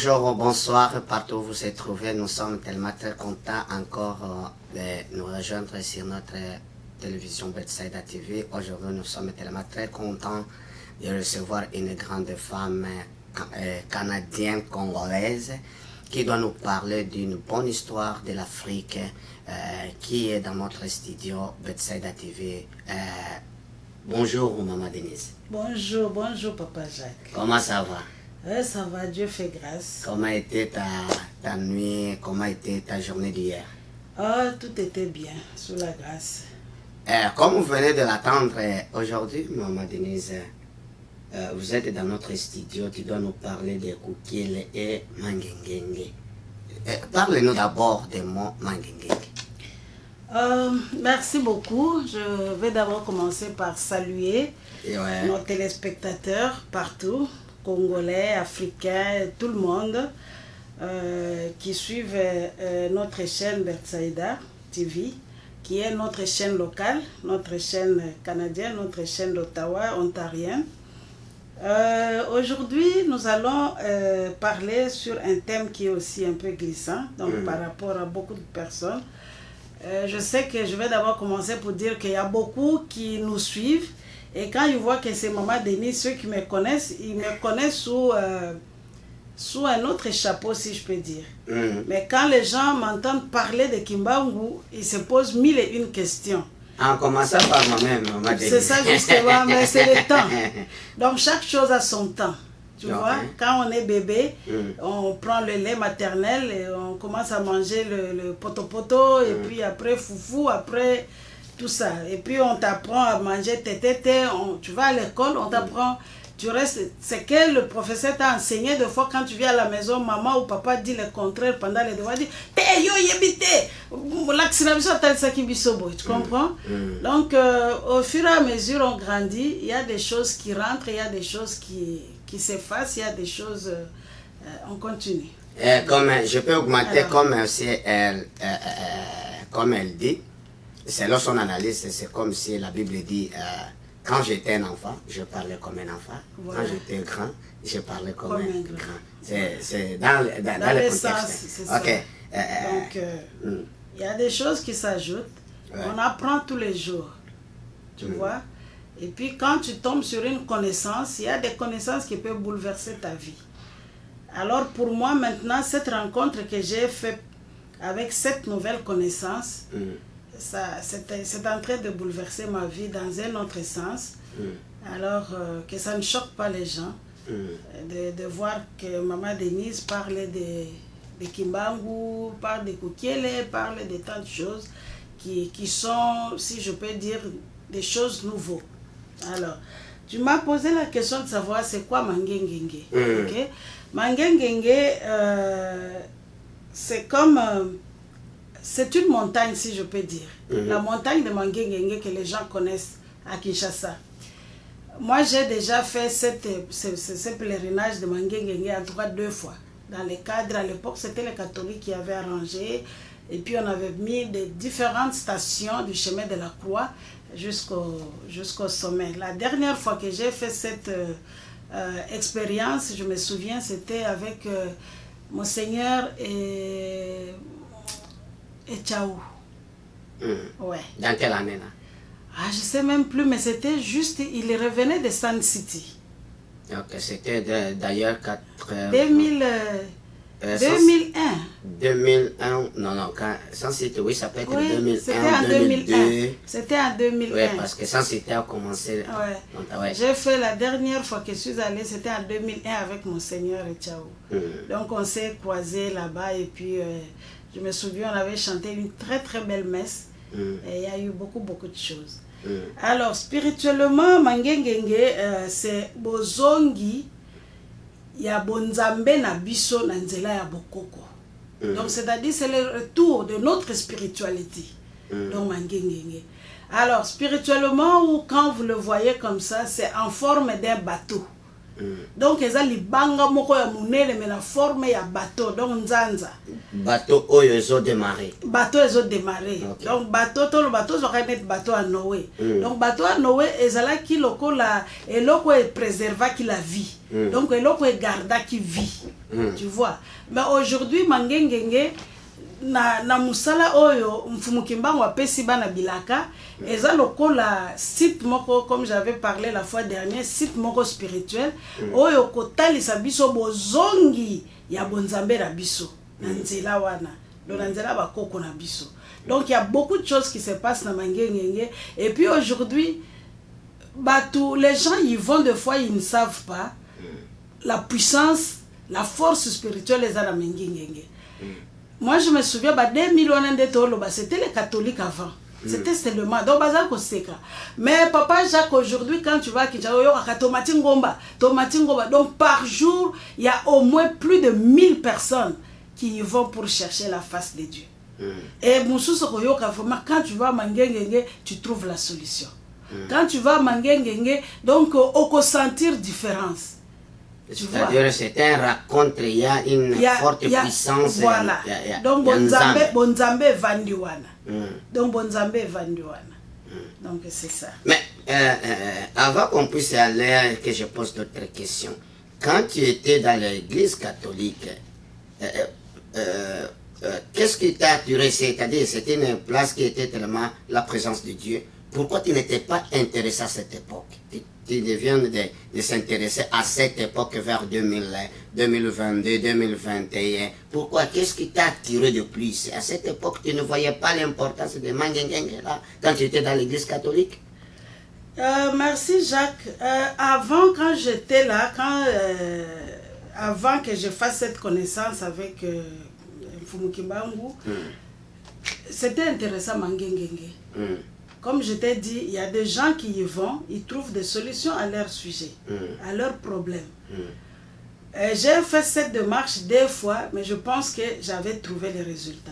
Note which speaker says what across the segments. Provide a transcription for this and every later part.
Speaker 1: bonjour, bonsoir, partout où vous êtes trouvés. Nous sommes tellement très contents encore de nous rejoindre sur notre télévision Bethsaida TV. Aujourd'hui, nous sommes tellement très contents de recevoir une grande femme canadienne, congolaise, qui doit nous parler d'une bonne histoire de l'Afrique, qui est dans notre studio Bethsaida TV. Bonjour, Maman Denise.
Speaker 2: Bonjour, bonjour, Papa Jacques.
Speaker 1: Comment ça va?
Speaker 2: Ça va, Dieu fait grâce.
Speaker 1: Comment était ta nuit? Comment était ta journée d'hier?
Speaker 2: Tout était bien, sous la grâce.
Speaker 1: Comme vous venez de l'attendre aujourd'hui, Maman Denise, vous êtes dans notre studio, tu dois nous parler de Kukile et Mangengenge. Parlez-nous d'abord des mots Mangengenge.
Speaker 2: Merci beaucoup. Je vais d'abord commencer par saluer nos téléspectateurs partout, Congolais, Africains, tout le monde qui suivent notre chaîne Bethsaida TV, qui est notre chaîne locale, notre chaîne canadienne, notre chaîne d'Ottawa, ontarienne. Aujourd'hui, nous allons parler sur un thème qui est aussi un peu glissant, donc par rapport à beaucoup de personnes. Je sais que je vais d'abord commencer pour dire qu'il y a beaucoup qui nous suivent. Et quand ils voient que c'est Maman Denise, ceux qui me connaissent, ils me connaissent sous un autre chapeau, si je peux dire. Mais quand les gens m'entendent parler de Kimbangu, ils se posent mille et une questions.
Speaker 1: En commençant par moi-même, Maman Denise.
Speaker 2: C'est ça justement, mais c'est le temps. Donc chaque chose a son temps. Tu vois, quand on est bébé, on prend le lait maternel et on commence à manger le poto-poto, et puis après foufou, après tout ça. Et puis on t'apprend à manger tétété, tu vas à l'école, on t'apprend, tu restes, c'est que le professeur t'a enseigné. Des fois quand tu viens à la maison, maman ou papa dit le contraire pendant les devoirs, dit « Té, yo yébité !» Tu comprends? Donc au fur et à mesure on grandit, il y a des choses qui rentrent, il y a des choses qui s'effacent, il y a des choses, on continue.
Speaker 1: Comme je peux augmenter. Alors, comme elle dit, selon son analyse, c'est comme si la Bible dit quand j'étais un enfant, je parlais comme un enfant. Voilà. Quand j'étais grand, je parlais comme un grand. C'est dans le contexte.
Speaker 2: C'est ça. Donc, il y a des choses qui s'ajoutent. On apprend tous les jours. Tu vois? Et puis quand tu tombes sur une connaissance, il y a des connaissances qui peuvent bouleverser ta vie. Alors pour moi maintenant, cette rencontre que j'ai faite avec cette nouvelle connaissance, c'est en train de bouleverser ma vie dans un autre sens. Alors que ça ne choque pas les gens de voir que Maman Denise parle de Kimbangu, parle de Kukiele, parle de tant de choses qui sont, si je peux dire, des choses nouvelles. Alors, tu m'as posé la question de savoir c'est quoi Mangengenge. Okay? Mangengenge, c'est comme... c'est une montagne, si je peux dire. La montagne de Mangengenge que les gens connaissent à Kinshasa. Moi, j'ai déjà fait ce pèlerinage de Mangengenge en tout cas 2 fois. Dans le cadre, à l'époque, c'était les catholiques qui avaient arrangé. Et puis, on avait mis des différentes stations du chemin de la Croix jusqu'au sommet. La dernière fois que j'ai fait cette expérience, je me souviens, c'était avec Monseigneur et Tchaou. Ouais.
Speaker 1: Dans quelle année là?
Speaker 2: Je ne sais même plus, mais c'était juste, il revenait de Sun City.
Speaker 1: Ok, c'était d'ailleurs 2001, non, Sun City, oui, ça peut être 2001, 2002.
Speaker 2: C'était en 2001.
Speaker 1: Oui, parce que Sun City a commencé.
Speaker 2: Ouais. J'ai fait la dernière fois que je suis allée, c'était en 2001 avec Monseigneur Tchaou. Donc on s'est croisés là-bas et puis je me souviens, on avait chanté une très très belle messe et il y a eu beaucoup de choses. Alors spirituellement, Mangengenge, c'est Bozongi. Il y a Bonzambe na biso na nzela ya bokoko. Donc c'est-à-dire c'est le retour de notre spiritualité. Donc Mangengenge. Alors spirituellement, ou quand vous le voyez comme ça, c'est en forme d'un bateau. Donc eza libanga moko ya munene mais la forme ya bateau, donc nzanza.
Speaker 1: Bateau oyo ezo démarrer.
Speaker 2: Bateau ezo démarrer. Okay. Donc bateau le bateau ça va être bateau à Noé. Donc bateau à Noé ezala ki lokola eloko e préserva ki la vie. Donc eloko e garda ki vie. Tu vois. Mais aujourd'hui, Mangengenge, na musala oyo, Mfumu Kimbangu apesi bana bilaka, eza lokola site moko, comme j'avais parlé la fois dernière, site moko spirituel, oyo kotalisa biso bozongi ya bonzambe na biso, na nzela wana, na nzela bakoko na biso. Donc il y a beaucoup de choses qui se passent dans Mangengenge. Et puis aujourd'hui, les gens y vont des fois, ils ne savent pas la puissance, la force spirituelle des Mangengenge. Moi je me souviens, 2001, c'était les catholiques avant. C'était seulement. Donc, mais Papa Jacques, aujourd'hui, quand tu vas à Kinshasa, donc par jour, il y a au moins plus de 1000 personnes qui y vont pour chercher la face de Dieu. Et vraiment, quand tu vas à Mangengenge, tu trouves la solution. Quand tu vas à Mangengenge, donc on peut sentir différence.
Speaker 1: C'est-à-dire c'est un raconte, il y a une forte puissance.
Speaker 2: Voilà. Donc Bonzambe Vandiwana. Donc Bonzambe Vandiwana. Donc c'est ça.
Speaker 1: Mais avant qu'on puisse aller, que je pose d'autres questions. Quand tu étais dans l'église catholique, qu'est-ce qui t'a attiré? C'est-à-dire, c'était une place qui était tellement la présence de Dieu. Pourquoi tu n'étais pas intéressé à cette époque? Tu deviens de s'intéresser à cette époque vers 2022, 2021. Pourquoi? Qu'est-ce qui t'a attiré de plus? À cette époque, tu ne voyais pas l'importance de Mangengenge là, quand tu étais dans l'église catholique?
Speaker 2: Merci Jacques. Avant, quand j'étais là, avant que je fasse cette connaissance avec Mfumu Kimbangu, c'était intéressant Mangengenge. Comme je t'ai dit, il y a des gens qui y vont, ils trouvent des solutions à leur sujet, à leurs problèmes. J'ai fait cette démarche des fois, mais je pense que j'avais trouvé les résultats.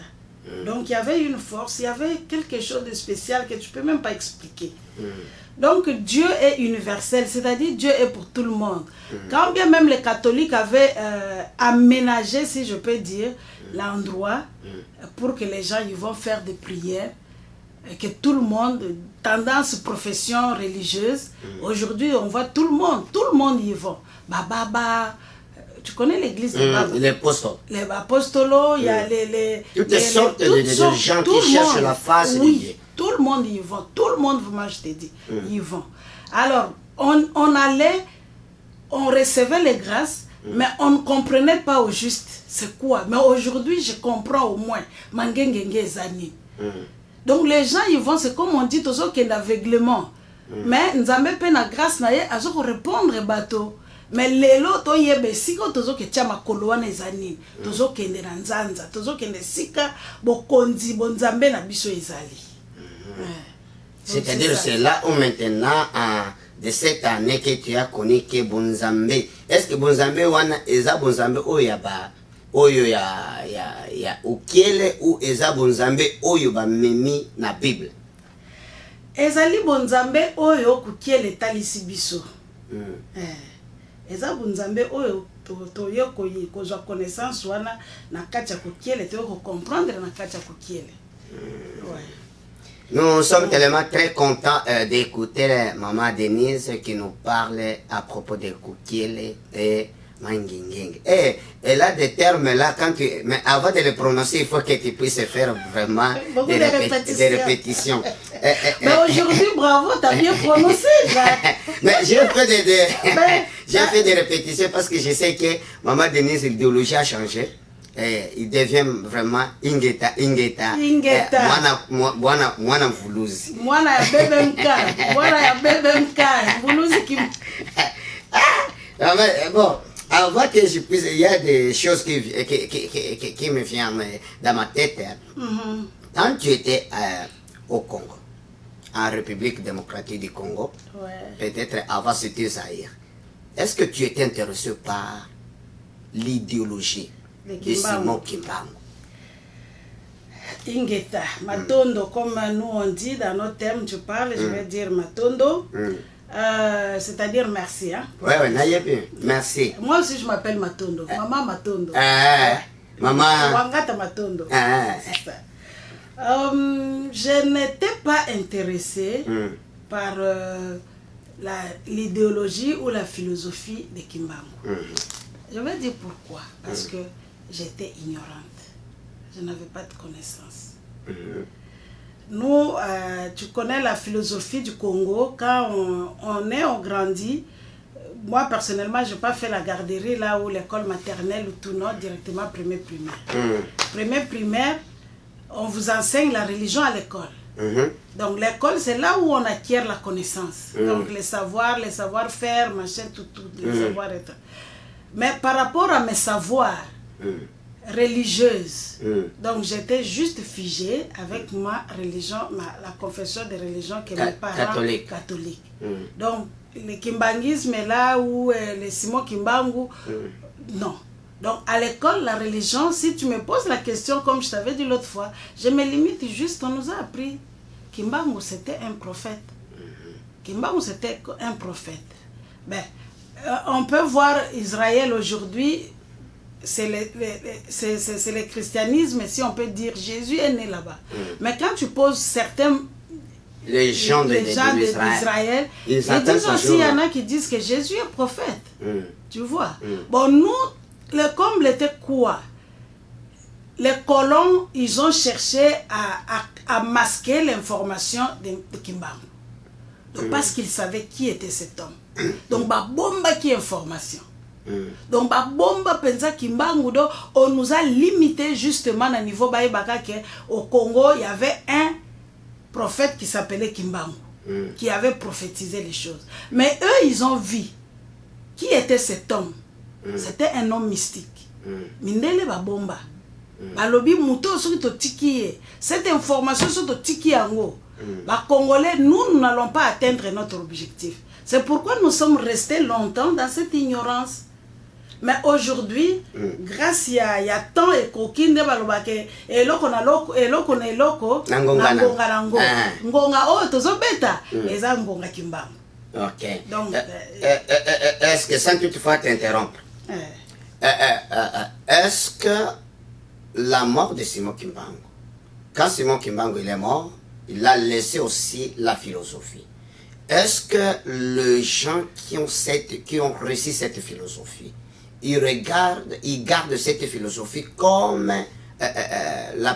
Speaker 2: Donc il y avait une force, il y avait quelque chose de spécial que tu ne peux même pas expliquer. Donc Dieu est universel, c'est-à-dire Dieu est pour tout le monde. Quand bien même les catholiques avaient aménagé, si je peux dire, l'endroit pour que les gens y vont faire des prières, et que tout le monde, tendance profession religieuse, aujourd'hui on voit tout le monde y va. Baba, tu connais l'église de Baba?
Speaker 1: Les apostles.
Speaker 2: Les apostolos, il y a
Speaker 1: toutes sortes de gens qui cherchent la face de Dieu.
Speaker 2: Tout le monde y va, tout le monde, vraiment je te dis, y vont. Alors, on allait, on recevait les grâces, mais on ne comprenait pas au juste c'est quoi. Mais aujourd'hui, je comprends au moins. Mangengenge Zani. Donc les gens ils vont, c'est comme on dit, tous qui d'aveuglement. Mais nous avons pas la grâce na à répondre bateau. Mais les lots yebe siko tous qui chama koloane zani, tous qui ne ranzanza, tous qui ne sika bokonzi bonzambe na biso ezali.
Speaker 1: C'est-à-dire c'est là où maintenant de cette année que tu as connu que bonzambe. Est-ce que bonzambe wana eza bonzambe oyaba? Oyo ya ukiele ou eza bonzambe oyo ba memi na Bible.
Speaker 2: Ezali bonzambe oyo kukiele talisi biso. Eza bonzambe oyo to yoko yi kozwa connaissance wana na kacha kukiele to yoko comprendre na kacha kukiele.
Speaker 1: Nous sommes tellement très contents d'écouter Maman Denise qui nous parle à propos de kukiele et Mangengenge. Et elle a des termes là, mais avant de les prononcer, il faut que tu puisses faire vraiment des répétitions.
Speaker 2: Mais aujourd'hui, bravo, tu as bien prononcé, Jacques.
Speaker 1: Mais j'ai fait des répétitions parce que je sais que Maman Denise, l'idéologie a changé. Et il devient vraiment Ingeta. Mwana Mvuluzi.
Speaker 2: Mwana ya BBMK. Mvuluzi qui...
Speaker 1: Bon. Avant que je puisse, il y a des choses qui me viennent dans ma tête. Quand tu étais au Congo, en République démocratique du Congo, peut-être avant c'était Zaïre, est-ce que tu étais intéressé par l'idéologie de Simon Kimbangu?
Speaker 2: Ingeta, Matondo, comme nous on dit dans nos termes, tu parles, je vais dire Matondo. C'est-à-dire merci. Hein?
Speaker 1: Oui, merci.
Speaker 2: Moi aussi, je m'appelle Matondo. Maman Matondo.
Speaker 1: Maman.
Speaker 2: Wangata Matondo. C'est ça. Je n'étais pas intéressée par l'idéologie ou la philosophie de Kimbangu. Je vais dire pourquoi. Parce que j'étais ignorante. Je n'avais pas de connaissances. Nous, tu connais la philosophie du Congo. Quand on grandit. Moi, personnellement, je n'ai pas fait la garderie là où l'école maternelle ou tout, non, directement premier primaire. Premier primaire, on vous enseigne la religion à l'école. Donc l'école, c'est là où on acquiert la connaissance. Donc les savoir-faire, machin, tout, les savoir-être. Mais par rapport à mes savoirs religieuses, donc j'étais juste figée avec ma religion, la confession de religion que mes parents catholiques. Donc le kimbangisme est là où le Simon Kimbangu, non. Donc à l'école, la religion, si tu me poses la question comme je t'avais dit l'autre fois, je me limite juste, on nous a appris Kimbangu c'était un prophète. Kimbangu c'était un prophète. Ben, on peut voir Israël aujourd'hui, c'est le christianisme, si on peut dire Jésus est né là-bas. Mais quand tu poses certains...
Speaker 1: Les gens
Speaker 2: d'Israël, ils disent aussi, il y en a qui disent que Jésus est prophète. Tu vois. Bon, nous, le comble était quoi? Les colons, ils ont cherché à masquer l'information de Kimbangu. Donc, parce qu'ils savaient qui était cet homme. Donc, bah, bomba qui information. Donc, bah, bomba pensa Kimbangu, donc, on nous a limité justement à niveau baïbaka au Congo, il y avait un prophète qui s'appelait Kimbangu, qui avait prophétisé les choses. Mais eux, ils ont vu qui était cet homme. C'était un homme mystique. Mindele Babomba. Balobi Mouto Soto Tiki. Cette information Soto Tiki Ango. Les Congolais, nous n'allons pas atteindre notre objectif. C'est pourquoi nous sommes restés longtemps dans cette ignorance. Mais aujourd'hui, grâce à tant et coquine de balobake, et loko na loko, et loko na loko, ngonga nango, ngonga oh tozo beta, eza ngonga Kimbangu.
Speaker 1: Ok. Donc, est-ce que sans toutefois t'interrompre, est-ce que la mort de Simon Kimbangu, quand Simon Kimbangu il est mort, il a laissé aussi la philosophie. Est-ce que les gens qui ont reçu cette philosophie, ils gardent cette philosophie comme la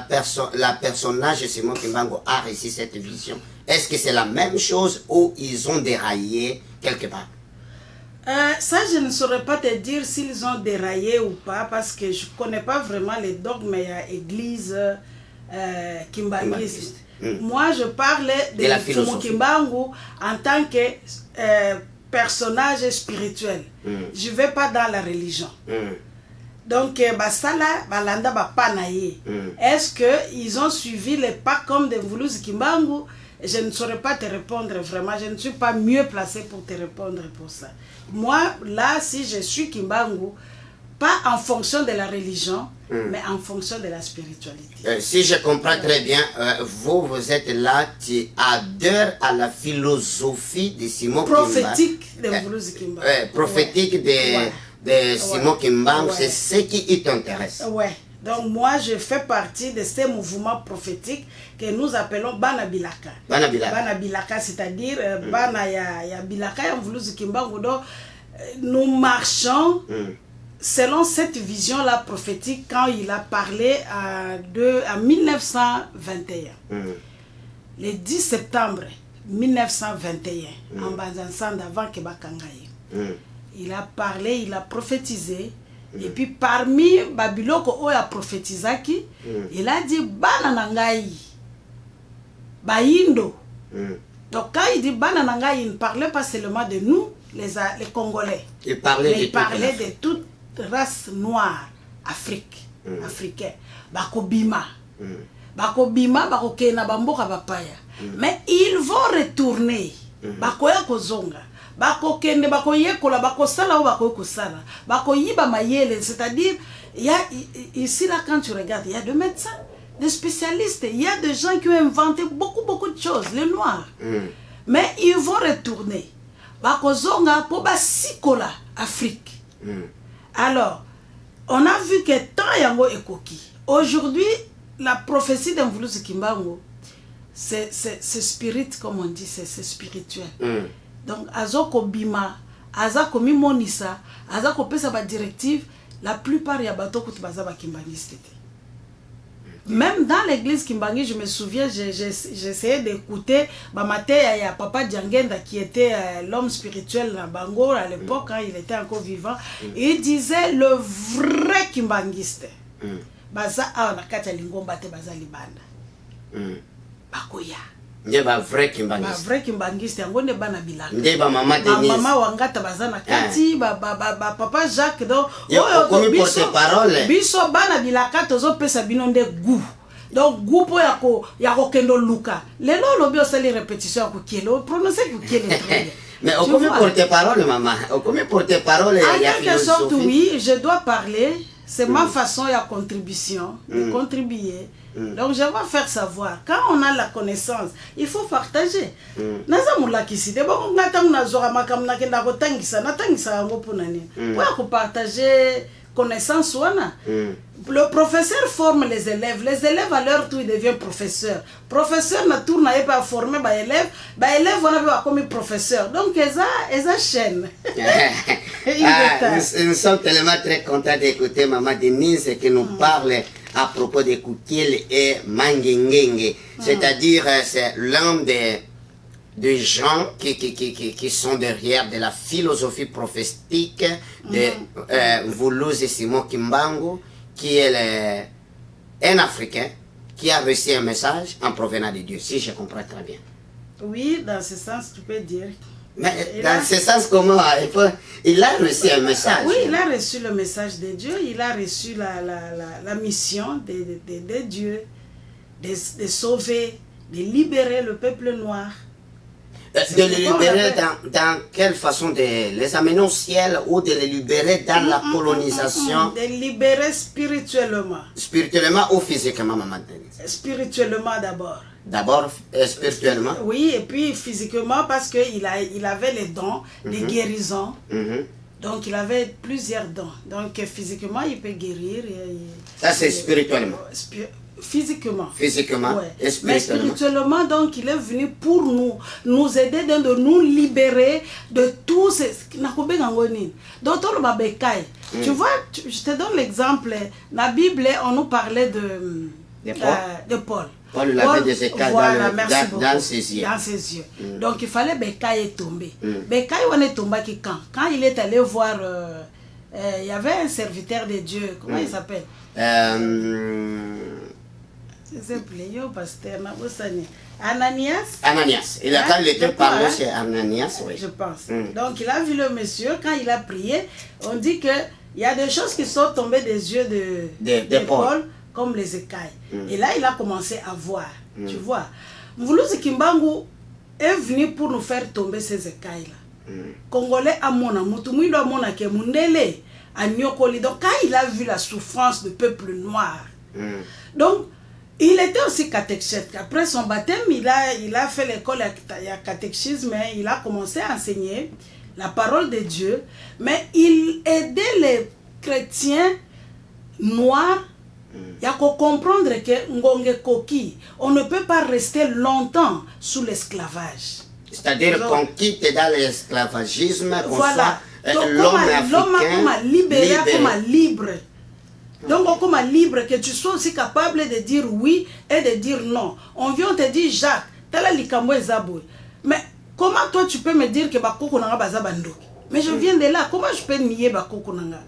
Speaker 1: personnage de Simon Kimbangu a reçu cette vision? Est-ce que c'est la même chose ou ils ont déraillé quelque part?
Speaker 2: Ça, je ne saurais pas te dire s'ils ont déraillé ou pas, parce que je ne connais pas vraiment les dogmes et l'église kimbanguiste. Moi, je parle de Simon Kimbangu en tant que personnage spirituel. Je ne vais pas dans la religion. Donc, est-ce qu'ils ont suivi les pas comme de Mvuluzi Kimbangu? Je ne saurais pas te répondre vraiment. Je ne suis pas mieux placé pour te répondre pour ça. Moi, là, si je suis Kimbangu, pas en fonction de la religion, mais en fonction de la spiritualité.
Speaker 1: Si je comprends très bien, vous êtes là, tu adhères à la philosophie de Simon
Speaker 2: prophétique de Mvuluzi Kimbangu.
Speaker 1: Prophétique de Simon Kimbangu, c'est ce qui t'intéresse.
Speaker 2: Ouais. Donc moi, je fais partie de ces mouvements prophétiques que nous appelons Bana Bilaka.
Speaker 1: Bana Bilaka.
Speaker 2: Bana Bilaka, c'est-à-dire Bana ya Bilaka ya Mvuluzi Kimbangu. Donc nous marchons selon cette vision-là prophétique quand il a parlé en 1921. Le 10 septembre 1921, en Banzansanda, avant que Bakangaye. Il a parlé, il a prophétisé. Et puis parmi Babiloko où il a prophétisé, il a dit Bana Nangaï, Baïndo. Donc quand il dit Bana Nangaï, il ne parlait pas seulement de nous, les Congolais.
Speaker 1: Il parlait
Speaker 2: de toute race noire africaine. Bakobima. Bakobima, bakokena bamboka bapaya. Mais ils vont retourner. Bakoya kozonga. Bakokende bakoyekola bakosala ou bakokosala. Bakoyiba mayele, c'est-à-dire ici là quand tu regardes, il y a des médecins, des spécialistes, il y a des gens qui ont inventé beaucoup de choses, les noirs. Mais ils vont retourner. Bakozonga pour basikola Afrique. Alors, on a vu que tant yango ekoki. Aujourd'hui, la prophétie de Mvuluzi Kimbangu, c'est spirit, comme on dit, c'est spirituel. Donc, azoko bima, aza komi monisa aza kopesa ba directive la plupart ya bato kutu baza ba kimbangiste te. Même dans l'église Kimbangi, je me souviens, j'essayais d'écouter Bamaté ya Papa Djangenda qui était l'homme spirituel à Bango à l'époque, quand il était encore vivant. Il disait le vrai Kimbangiste. Baza a na kati ya lingomba te baza libanda. Bakoya.
Speaker 1: Nde ba vrai Kimbangiste.
Speaker 2: Ba vrai Kimbangiste yango nde bana bilaka.
Speaker 1: Nde ba mama Denise.
Speaker 2: Mama wangata baza na kati ba Papa Jacques do
Speaker 1: oyo biso parole.
Speaker 2: Biso bana bilaka tozo pesa bino nde goût. Donc goût po ya ko kendo luka. Lelo lobi osali répétition ya ko kielo prononcer ko kielo très bien.
Speaker 1: Mais au comment porte-parole maman? Au comment porte-parole
Speaker 2: en quelque sorte oui, je dois parler. C'est ma façon de contribution, de contribuer. Donc je vais faire savoir. Quand on a la connaissance, il faut partager. Partager connaissance. Le professeur forme les élèves à leur tour ils deviennent professeurs. Professeur n'a tour n'a pas formé les élèves on a pas comme professeur. Donc ils chaîne.
Speaker 1: Nous sommes tellement très contents d'écouter Maman Denise qui nous parle à propos de Koukil et Mangengenge. C'est-à-dire c'est l'un des gens qui sont derrière de la philosophie prophétique de Voulouz Simon Kimbangu, qui est un Africain qui a reçu un message en provenant de Dieu, si je comprends très bien.
Speaker 2: Oui, dans ce sens, tu peux dire.
Speaker 1: Mais dans ce sens, comment il a reçu un message?
Speaker 2: Oui, il a reçu le message de Dieu, il a reçu la mission de Dieu, de sauver, de libérer le peuple noir.
Speaker 1: De les libérer dans quelle façon? De les amener au ciel ou de les libérer dans la colonisation?
Speaker 2: De les libérer spirituellement.
Speaker 1: Spirituellement ou physiquement, maman?
Speaker 2: Spirituellement d'abord.
Speaker 1: D'abord spirituellement?
Speaker 2: Oui, et puis physiquement parce qu'il avait les dons de guérison. Donc il avait plusieurs dons. Donc physiquement il peut guérir.
Speaker 1: Ça c'est spirituellement?
Speaker 2: Physiquement.
Speaker 1: Physiquement,
Speaker 2: ouais.
Speaker 1: Et spirituellement.
Speaker 2: Mais spirituellement, donc, il est venu pour nous aider, de nous libérer de tous ces... Donc, tu vois, je te donne l'exemple. Dans la Bible, on nous parlait de Paul.
Speaker 1: Paul avait des écailles
Speaker 2: voilà,
Speaker 1: dans ses yeux.
Speaker 2: Dans ses yeux. Donc, il fallait Bekaï tomber. Bekaï, on est tombé quand il est allé voir... il y avait un serviteur de Dieu. Comment il s'appelle? Ananias.
Speaker 1: Ananias. Il a quand il était parlé chez Ananias, oui.
Speaker 2: Je pense. Donc il a vu le monsieur, quand il a prié, on dit que il y a des choses qui sont tombées des yeux de Paul, comme les écailles. Et là, il a commencé à voir. Tu vois. Voulouz Kimbangu est venu pour nous faire tomber ces écailles-là. Congolais à mon amour, tout le monde a mon amour, Mundele, à Nyokoli. Donc quand il a vu la souffrance du peuple noir, donc il était aussi catéchète. Après son baptême, il a fait l'école à catéchisme, il a commencé à enseigner la parole de Dieu, mais il aidait les chrétiens noirs à comprendre que Ngonge Koki, on ne peut pas rester longtemps sous l'esclavage.
Speaker 1: C'est-à-dire qu'on quitte dans l'esclavagisme,
Speaker 2: voilà.
Speaker 1: l'homme africain
Speaker 2: libéré, comme libre. Donc, comme libre, que tu sois aussi capable de dire oui et de dire non. On vient te dire, Jacques, tala likambo ezaboué. Mais comment toi tu peux me dire que Bakoko nanga bazabando? Mais je viens de là, comment je peux nier Bakoko nanga?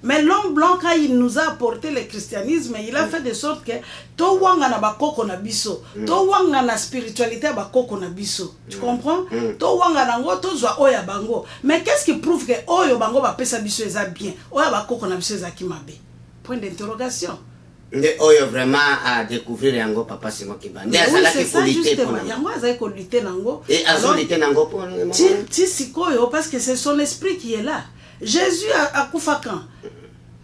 Speaker 2: Mais l'homme blanc, quand il nous a apporté le christianisme, il a fait de sorte que to wanga na Bakoko na biso, to wanga na spiritualité Bakoko na biso. Tu comprends? To wanga nango, to zwa oya bango. Mais qu'est-ce qui prouve que oyo bango ba pesa biso eza bien? Oya Bakoko na biso eza kimabe? Point d'interrogation.
Speaker 1: Oyo vraiment à découvrir yango papa Simon Kimbangu.
Speaker 2: Oui, c'est ça justement. Yango azali ko lutter nango.
Speaker 1: Et azo lutter nango pour le moment.
Speaker 2: Ti sikoyo parce que c'est son esprit qui est là. Jésus a kufa quand?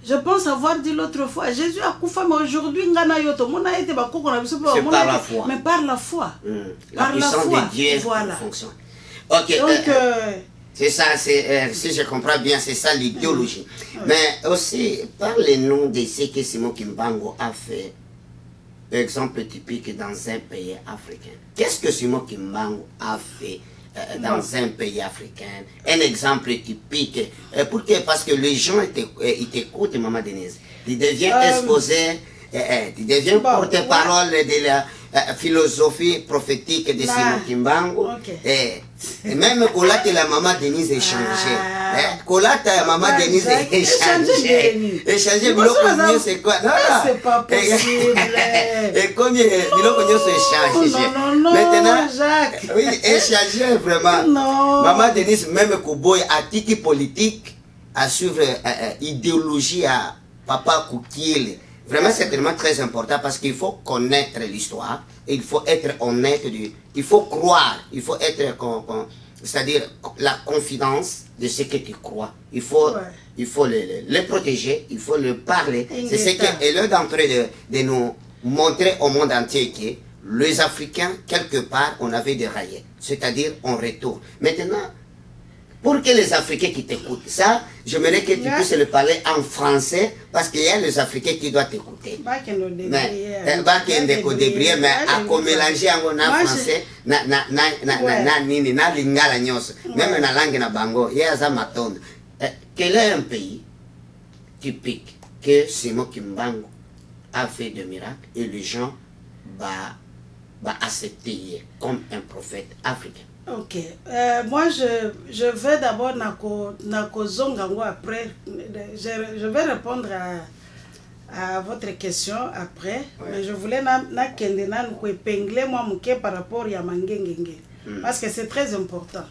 Speaker 2: Je pense avoir dit l'autre fois, Jésus a kufa mais aujourd'hui ngana yoto mona ete bakoko na biso
Speaker 1: c'est par la foi.
Speaker 2: Mais par la foi.
Speaker 1: La puissance de Dieu fonctionne. OK.
Speaker 2: Donc
Speaker 1: c'est ça, si je comprends bien, c'est ça l'idéologie. Mais aussi, parlez-nous de ce que Simon Kimbangu a fait, exemple typique dans un pays africain. Qu'est-ce que Simon Kimbangu a fait dans un pays africain. Un exemple typique. Pourquoi? Parce que les gens ils t'écoutent, Maman Denise. Ils deviennent exposés, ils deviennent porte-parole de la philosophie prophétique de Simon Kimbangu. Et même Kolata et la Maman Denise échangé. Kolata et Maman Denise échangé. Échangé, c'est quoi? Non,
Speaker 2: c'est pas possible.
Speaker 1: Et combien Biloko se échangé. Maintenant,
Speaker 2: Jacques.
Speaker 1: oui, échangé vraiment.
Speaker 2: Non.
Speaker 1: Maman Denise, même Kouboy, à titre politique, à suivre idéologie à Papa Koukile. Vraiment, c'est tellement très important parce qu'il faut connaître l'histoire, il faut être honnête, il faut croire, il faut être, c'est-à-dire la confidence de ce que tu crois. Il faut le protéger, il faut le parler. C'est ce qu'elle est en train de nous montrer au monde entier que les Africains, quelque part, on avait déraillé. C'est-à-dire, on retourne. Maintenant, pour que les Africains qui t'écoutent, ça, j'aimerais que tu puisses le parler en français parce qu'il y a les Africains qui doivent t'écouter. Mais à mélanger en français, na lingala nyos, même na langue na bango, il y a ça matonde. Quel est un pays typique que Simon Kimbangu a fait de miracles et les gens vont accepter comme un prophète africain?
Speaker 2: Ok. Moi, je vais d'abord Nako Zongango après. Je vais répondre à votre question après. Ouais. Mais je voulais épingler moi par rapport à Mangengenge. Parce que c'est très important.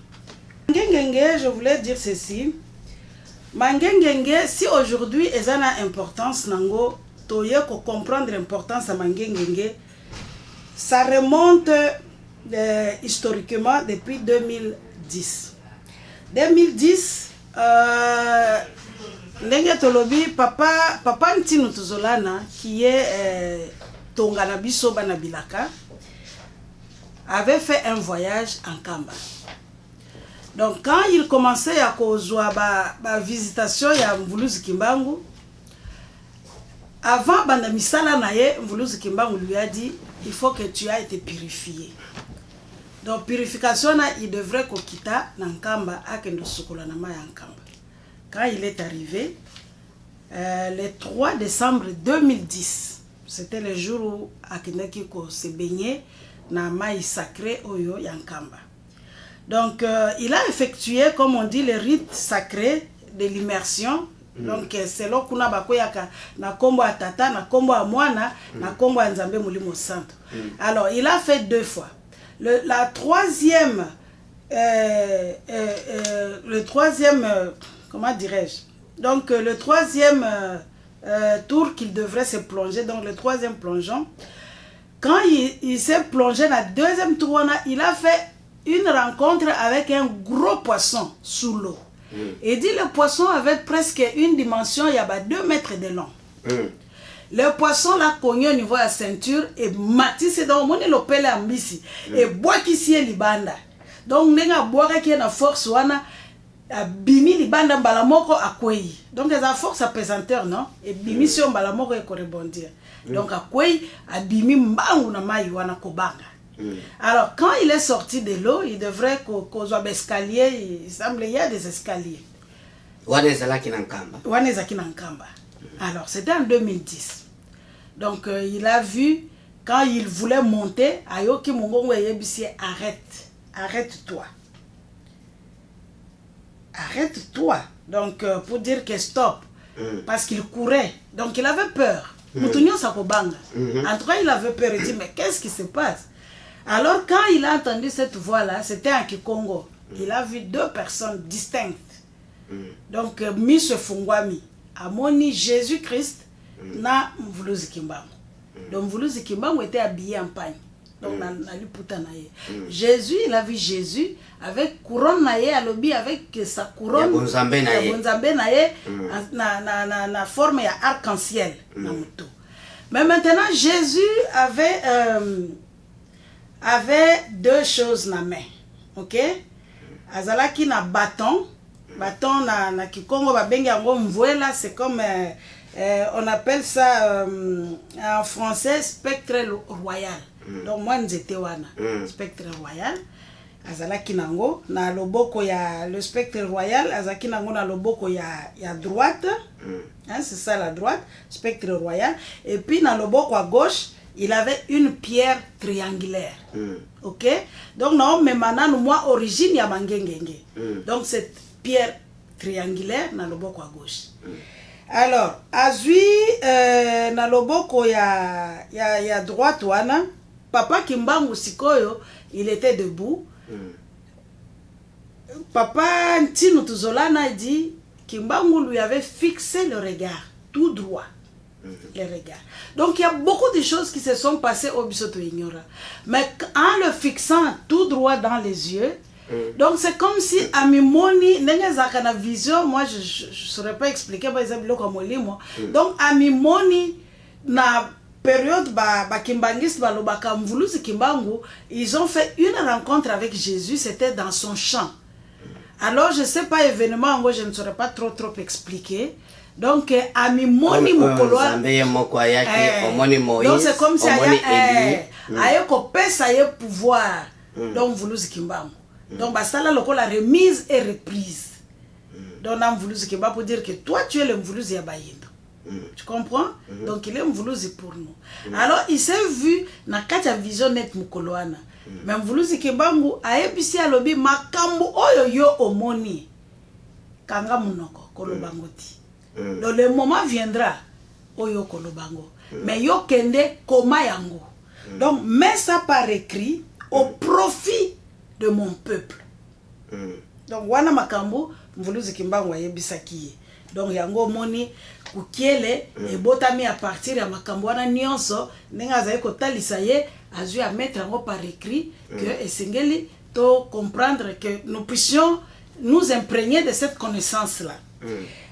Speaker 2: Mangengenge, je voulais dire ceci. Mangengenge, si aujourd'hui, ils ont une importance, Nango, Toye, pour comprendre l'importance de Mangengenge, ça remonte historiquement depuis 2010. 2010, Ndenge Tolobi, papa Ntino Tuzolana, qui est Tonganabiso Banabilaka, avait fait un voyage en Kamba. Donc quand il commençait à kozwa ba visitation ya Mvuluzi Kimbangu, avant Bandamisala naye, Mvuluzi Kimbangu lui a dit il faut que tu aies été purifié. Donc purification il devrait kokita nankamba akendo sokola na maya nkamba. Quand il est arrivé le 3 décembre 2010, c'était le jour où Akindaki ko se baignait na maï sacré oyo yankamba. Donc il a effectué, comme on dit, le rite sacré de l'immersion. Donc c'est là qu'on a bakoyaka na kombo atata, na kombo amwana, na kombo nzambe mulimo santo. Alors il a fait 2 fois. Le troisième, comment dirais-je? Donc le troisième tour qu'il devrait se plonger, donc le troisième plongeon, quand il s'est plongé dans le deuxième tour, il a fait une rencontre avec un gros poisson sous l'eau. Et dit le poisson avait presque une dimension, il y a 2 mètres de long. Le poisson là cogné au niveau de la ceinture et matisse dans le monde le pele ambisi et boit qui s'y est libanda. Donc nenga boire qui est na force wana bimi libanda balamoko akwei. Donc les force apesanteur non et bimi si on balamoko e ko rebondir. Donc akwei abimi mbangu na mai wana kobanga. Alors quand il est sorti de l'eau, il devrait kozwa escalier, il semble il y a des escaliers.
Speaker 1: Waneza kinankamba.
Speaker 2: Alors c'était en 2010. Donc il a vu quand il voulait monter, Ayoki Mongongo Yebisi arrête-toi. Arrête-toi. Donc pour dire que stop. Parce qu'il courait. Donc il avait peur. Moutounio Sakobanga. En tout cas, il avait peur. Il dit mais qu'est-ce qui se passe? Alors quand il a entendu cette voix-là, c'était en Kikongo. Il a vu 2 personnes distinctes. Donc Miss Fungwami, Amoni Jésus-Christ, na Mvuluzi Kimbangu. Donc Mvuluzi Kimbangu était habillé en pagne. Donc Jésus, il a vu Jésus avec couronne naye alobi avec sa couronne na forme ya arc-en-ciel na muto. Mais maintenant Jésus avait 2 choses na main. OK? Azalaki na bâton na Kikongo babengi yango mvuela, c'est comme on appelle ça en français spectre royal. Donc moi j'étais wana spectre royal. azalaki nango na loboko ya le spectre royal, azalaki nango na loboko ya droite, hein, c'est ça la droite, spectre royal, et puis na loboko à gauche il avait une pierre triangulaire. OK, donc non mais maintenant moi origine ya mangengenge. Donc cette pierre triangulaire na loboko à gauche. Alors azui na loboko ya droite wana papa Kimbangu sikoyo il était debout. Papa Ntino Tuzolana dit Kimbangu lui avait fixé le regard tout droit. Les regards. Donc il y a beaucoup de choses qui se sont passées au Bisoto Ignora. Mais en le fixant tout droit dans les yeux, donc c'est comme si à Mimoni, n'a vision, moi je ne saurais pas expliquer par exemple le comme moi. Donc à Mimoni, na période Kimbangis Bakamvuluzi Kimbangu, ils ont fait une rencontre avec Jésus, c'était dans son champ. Alors je ne sais pas événement, moi je ne saurais pas trop expliquer. Donc ami moni mukoloa donc c'est comme si ayeko pesa ye pouvoir donc Mvuluzi Kimbangu donc basala lokola remise et reprise donc na Mvuluzi Kimbangu pour dire que toi tu es le Mvuluzi ya Bayindo. Tu comprends? Donc il est Mvuluzi pour nous. Alors il s'est vu na kati ya vision net mukoloana mais Mvuluzi Kimbangu ayebisi alobi makambo oyo yo omoni kanga munoko kolobangoti. Donc le moment viendra oyo kolobango mais yo kende koma yango. Donc mets ça par écrit au profit de mon peuple. Donc wana makambo Mvuluzi Kimbangu ayebisaki. Donc yango moni kukiele e botami à partir ya makambo wana nyonso nenga za kotalisa ye azui à mettre yango par écrit que esengeli to comprendre que nous puissions nous imprégner de cette connaissance là.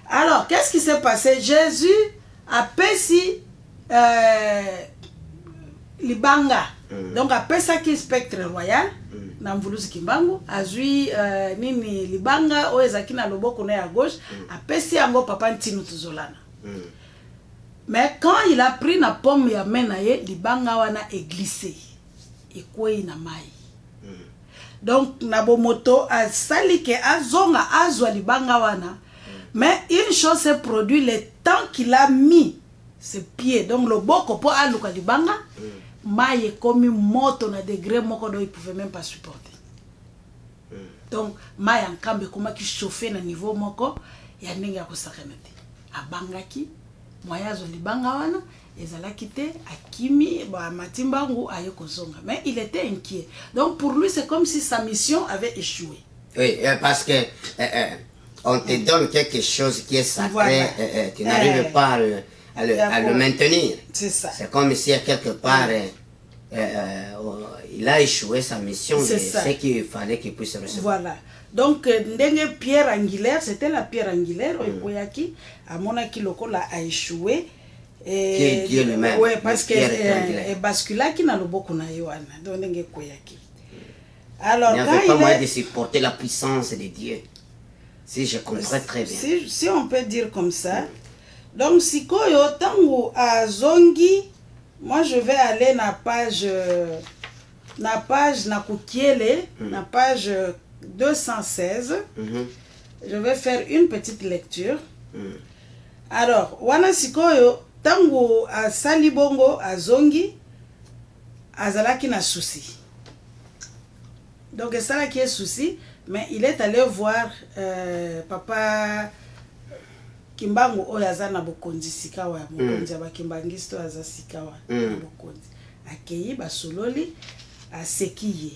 Speaker 2: Alors, qu'est-ce qui s'est passé? Jésus a pesi libanga. Donc, a pesa qui spectre royal. Na Mvuluzi Kimbangu. A zui nini libanga. Oezaki na loboko na ya gauche. A pesi yango papa Ntino Tuzolana. Mais quand il a pris na pomme ya menaye, libanga wana est glissé. Et quoi na mai. Donc, na bomoto a sali ke azonga azwa libanga wana. Mais une chose s'est produite, le temps qu'il a mis ses pieds, donc le boko pour aluka libanga, maïe comme moto na degré moko do il pouvait même pas supporter. Donc maïe en kambe comment qui chauffait na niveau moko ya ndenge ya kosakanete. Abangaki moyazo libanga wana ezalaki te akimi ba matimbangu ayeko zonga. Mais il était inquiet. Donc pour lui c'est comme si sa mission avait échoué.
Speaker 1: Oui, parce que on te donne quelque chose qui est sacré, voilà. Tu n'arrives pas à le maintenir.
Speaker 2: C'est ça.
Speaker 1: C'est comme si quelque part il a échoué sa mission de ce qu'il fallait qu'il puisse recevoir.
Speaker 2: Voilà. Donc, ndenge pierre angulaire, c'était la pierre angulaire, Oikoyaki, à Monaki Lokola a échoué.
Speaker 1: Qui est Dieu lui-même.
Speaker 2: Oui, parce que basculaki na loboko na Yohana, donc ndenge Koyaki. Alors,
Speaker 1: il n'y avait pas moyen de supporter la puissance de Dieu. Si je comprends très bien.
Speaker 2: Si on peut dire comme ça. Donc, sikoyo tango a zongi, moi je vais aller na page na kukiele, na page 216. Je vais faire une petite lecture. Alors, wana sikoyo tango a salibongo a zongi azalaki na souci. Donc, ça là qui est souci. Mais il est allé voir papa Kimbangu oyaza na bokonzi sikawa ya bokonzi ba Kimbangisto aza sikawa na bokonzi akei basololi asekiye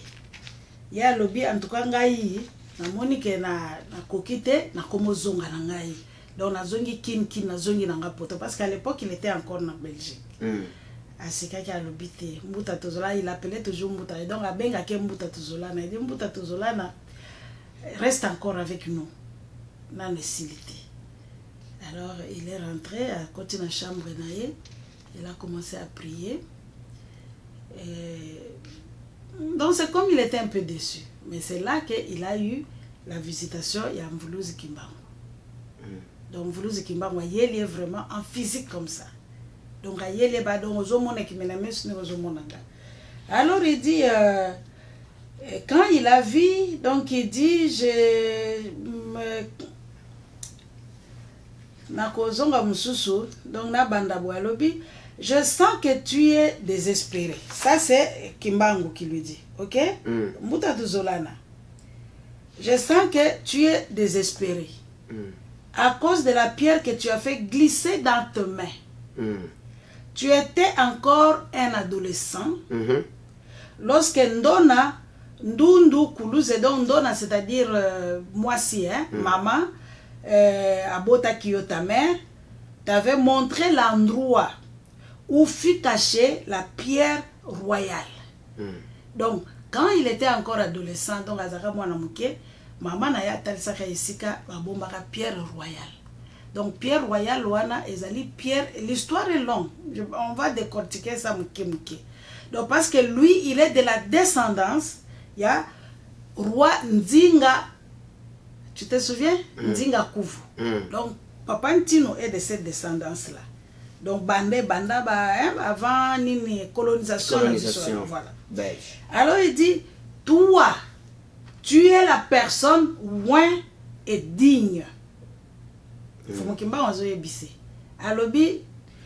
Speaker 2: ya lobi en tout cas ngai na monike na kokite na komozonga na ngai donc nazongi kin na zongi na ngapoto parce qu'à l'époque il était encore en Belgique. Asika ki alobi te Mbuta Tozola, il appelait toujours Mbuta, et donc abenga ke Mbuta Tozola na dit Mbuta Tozola na reste encore avec nous. N'a nécessité. Alors il est rentré à côté de la chambre naïe, il a commencé à prier. Donc c'est comme il était un peu déçu, mais c'est là qu'il a eu la visitation et Mvuluzi Kimbangu. Donc Mvuluzi Kimbangu il est vraiment en physique comme ça. Donc il est donc alors il dit Et quand il a vu, donc il dit, je sens que tu es désespéré. Ça, c'est Kimbangu qui lui dit. Ok? Je sens que tu es désespéré. À cause de la pierre que tu as fait glisser dans tes mains. Tu étais encore un adolescent. Lorsque Ndona, Ndundu, Koulouze, donc Ndona, c'est-à-dire moi-ci, maman, Abota Kiyo, ta mère, t'avait montré l'endroit où fut cachée la pierre royale. Donc, quand il était encore adolescent, donc Azaka Mouanamuke, maman n'a pas talsaka isika babombaka pierre royale. Donc pierre royale wana ezali pierre, l'histoire est longue. On va décortiquer ça muke. Donc parce que lui il est de la descendance, il y a roi Nzinga. Tu te souviens? Nzinga Kuvu. Donc Papa Ntino est de cette descendance là. Donc Banda avant nini colonisation. Voilà. Belge. Alors il dit toi tu es la personne loin et digne. Faut que alobi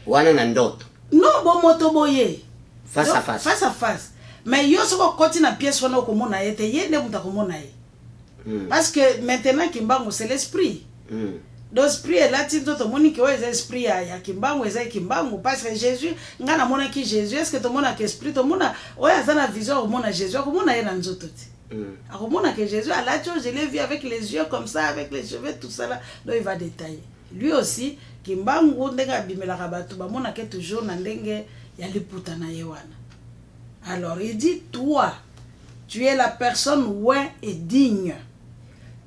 Speaker 1: wana na ndoto.
Speaker 2: Non bon motoboye.
Speaker 1: Face à face.
Speaker 2: Face à face. Mais yo soko koti na pièce wana ko mona yete yende muta ko mona ye. Parce que maintenant Kimbangu c'est l'esprit. Donc l'esprit est là tout le monde qui est esprit ya Kimbangu est Kimbangu parce que Jésus ngana mona ki Jésus est-ce que tout le monde a esprit tout le monde oya zana vision au mona Jésus ko mona ye na nzoto. Alors, que Jésus, à la chose, je l'ai vu avec les yeux comme ça, avec les cheveux, tout ça là. Donc, il va détailler. Lui aussi, Kimbangu, ndenga bimela kabatu, ba mona ke toujours na ndenge ya liputa na yewana. Alors, il dit, toi, tu es la personne loin et digne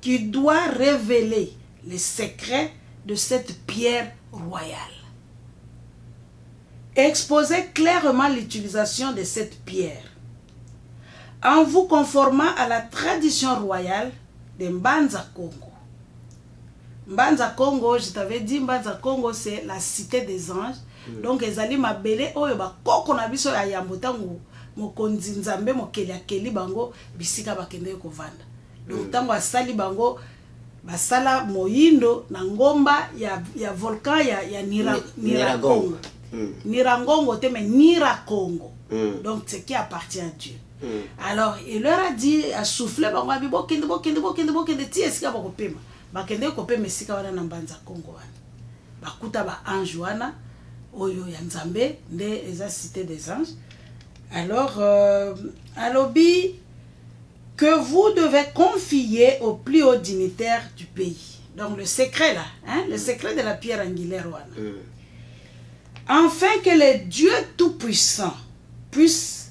Speaker 2: qui doit révéler les secrets de cette pierre royale. Exposer clairement l'utilisation de cette pierre en vous conformant à la tradition royale de Mbanza Congo. Mbanza Congo, je t'avais dit, Mbanza Congo, c'est la cité des anges. Donc, les ali mabele, oyo ba koko na biso ya yambota mokonzi nzambe mokeli akeli bango bisika bakende ko vanda. Donc, tango asali bango basala moyindo na ngomba ya volcan ya Niragongo. Niragongo te mais Niracongo. Donc, c'est qui appartient à Dieu. Alors, il leur a dit, à souffler, bokende, ti esika bakopema. Bakende kopema esika wana na Mbanza Congo wana. Bakuta ba ange wana, oyo ya Nzambe, nde eza cité des anges. Alors, alobi, que vous devez confier au plus haut dignitaire du pays. Donc, le secret là, le secret de la pierre angulaire wana. Afin que le Dieu Tout-Puissant puisse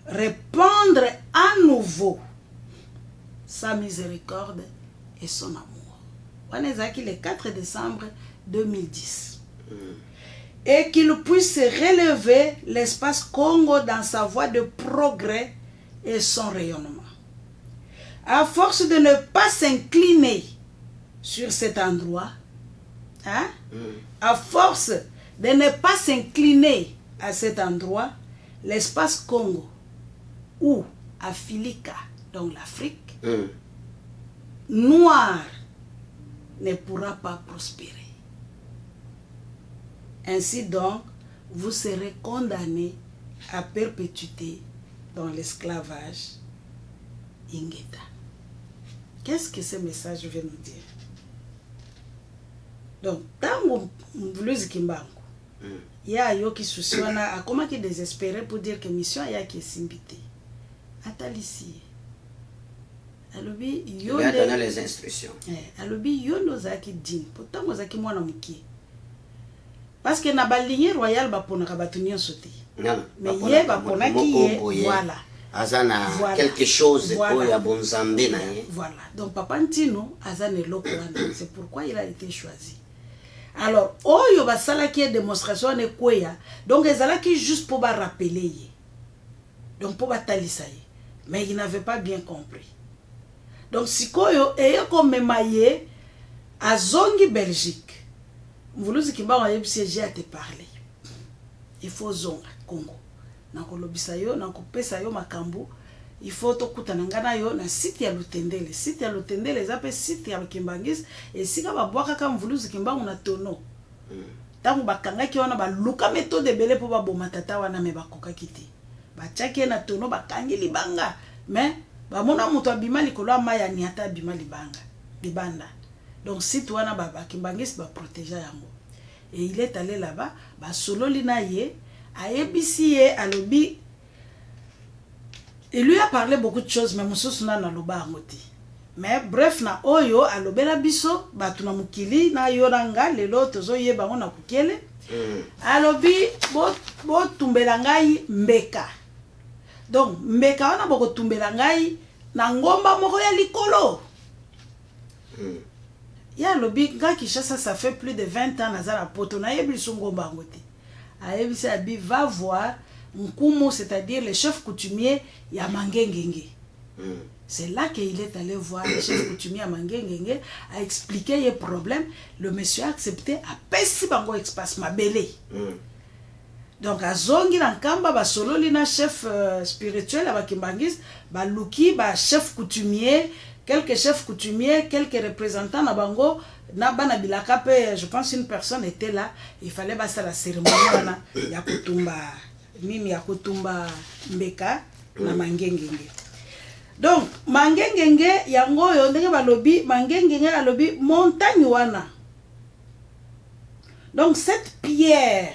Speaker 2: répandre à nouveau sa miséricorde et son amour. On est acquis le 4 décembre 2010. Et qu'il puisse relever l'espace Congo dans sa voie de progrès et son rayonnement. À force de ne pas s'incliner sur cet endroit, à force de ne pas s'incliner à cet endroit, l'espace Congo ou Africa, donc l'Afrique, noire ne pourra pas prospérer. Ainsi donc, vous serez condamnés à perpétuité dans l'esclavage Ingeta. Qu'est-ce que ce message veut nous dire? Donc, tant que vous Kimbangu, il y a yo qui souci wana akoma qui désespéré pour dire que mission ya qui simbité. Atalici. Alobi yo
Speaker 1: il a donné les instructions.
Speaker 2: Alobi yo nozaki din. Pourtant ozaki mwana mukie. Parce que na ba lignée royale ba pona ka batunyo sauté.
Speaker 1: Non.
Speaker 2: Mais ye ba pona ki ye voilà.
Speaker 1: Azana quelque chose pour ya bonzambe na ye.
Speaker 2: Voilà. Donc Papa Ntino azane loko wana. C'est pourquoi il a été choisi. Alors, oyo basala qui est démonstration ne kweya. Donc ezala qui juste pour ba rappeler. Donc pour batalisa ye. Mais il n'avait pas bien compris. Donc sikoyo eye comme maye à Zongi Belgique. Mvuluzi Kimbangu yebisi j'ai à te parler. Il faut zonga Congo. Nako lobisa yo, nako pesa yo makambu il faut tokutana ngana yo na site ya Lutendele. Site ya Lutendele zape site ya Kimbangis et sika ba boaka ka mvuluzi Kimbangu na tono. Tangu bakanga ki wana ba luka méthode belé po ba boma tata wana me bakoka kiti. Ba tchaki na tono bakangi libanga. Mais ba mona muto abima likolo maya ni ata abima libanda. Donc site wana ba Kimbangis ba protéger yango. Et il est allé là-bas, ba solo lina ye, a ebisi ye alobi. Il lui a parlé beaucoup de choses, mais Moussous n'a pas dit. Mais bref, na oyo alobela biso batu na mukili na yoranga lelo tozo yeba ona kukele. Alobi bo tumbela ngai mbeka. Donc mbeka wana boko tumbela ngai na ngomba moko ya likolo. Ya alobi nga Kinshasa ça fait plus de 20 ans nazala poto na yebi so ngomba ngote. Ayebi sa bi va voir Nkumu, c'est-à-dire le chef coutumier ya Mangengenge. C'est là qu'il est allé voir le chef coutumier à Mangengenge, a expliqué les problèmes. Le monsieur a accepté, a pesi bango espace mabele. Donc à Zongi Nankamba, ba solo lina chef spirituel à Kimbangis, ba luki ba chef coutumier, quelques chefs coutumiers, quelques représentants na bango, na bana bilaka pe, je pense une personne était là, il fallait basa la cérémonie wana ya kutumba mimi ya kutumba mbeka na Mangengenge. Donc Mangengenge yango yo ndenge balobi Mangengenge alobi montagne wana. Donc cette pierre,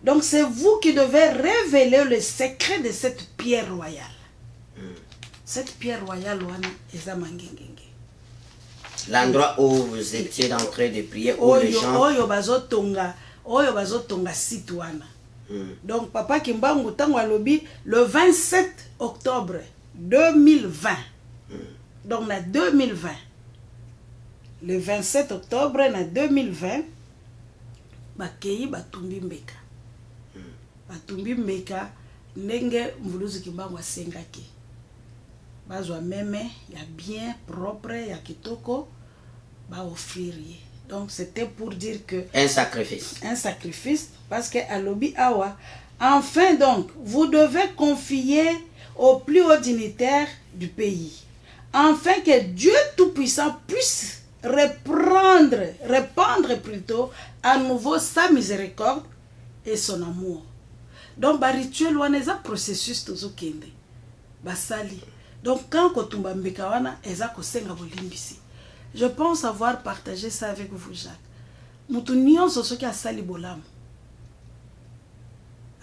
Speaker 2: donc c'est vous qui devez révéler le secret de cette pierre royale. Cette pierre royale wana eza Mangengenge.
Speaker 1: L'endroit où vous étiez en train de prier, où les gens
Speaker 2: oyo bazotonga site wana. Donc papa Kimbangu tango alobi le 27 octobre 2020. Donc na 2020. Le 27 octobre na 2020 bakei batumbi mbeka. Batumbi mbeka ndenge mvuluzi Kimbangu asengaki. Bazwa meme ya bien propre ya kitoko ba offrir. Donc c'était pour dire que
Speaker 1: un sacrifice.
Speaker 2: Un sacrifice parce que alobi awa. Enfin donc, vous devez confier aux plus hauts dignitaires du pays. Afin que Dieu Tout-Puissant puisse répandre plutôt à nouveau sa miséricorde et son amour. Donc, ba rituel wana eza processus tozo kende. Basali. Donc, quand kotumba mbeka wana eza kosenga bolimbisi. Je pense avoir partagé ça avec vous, Jacques. Mutu nyonso soki asali bolamu.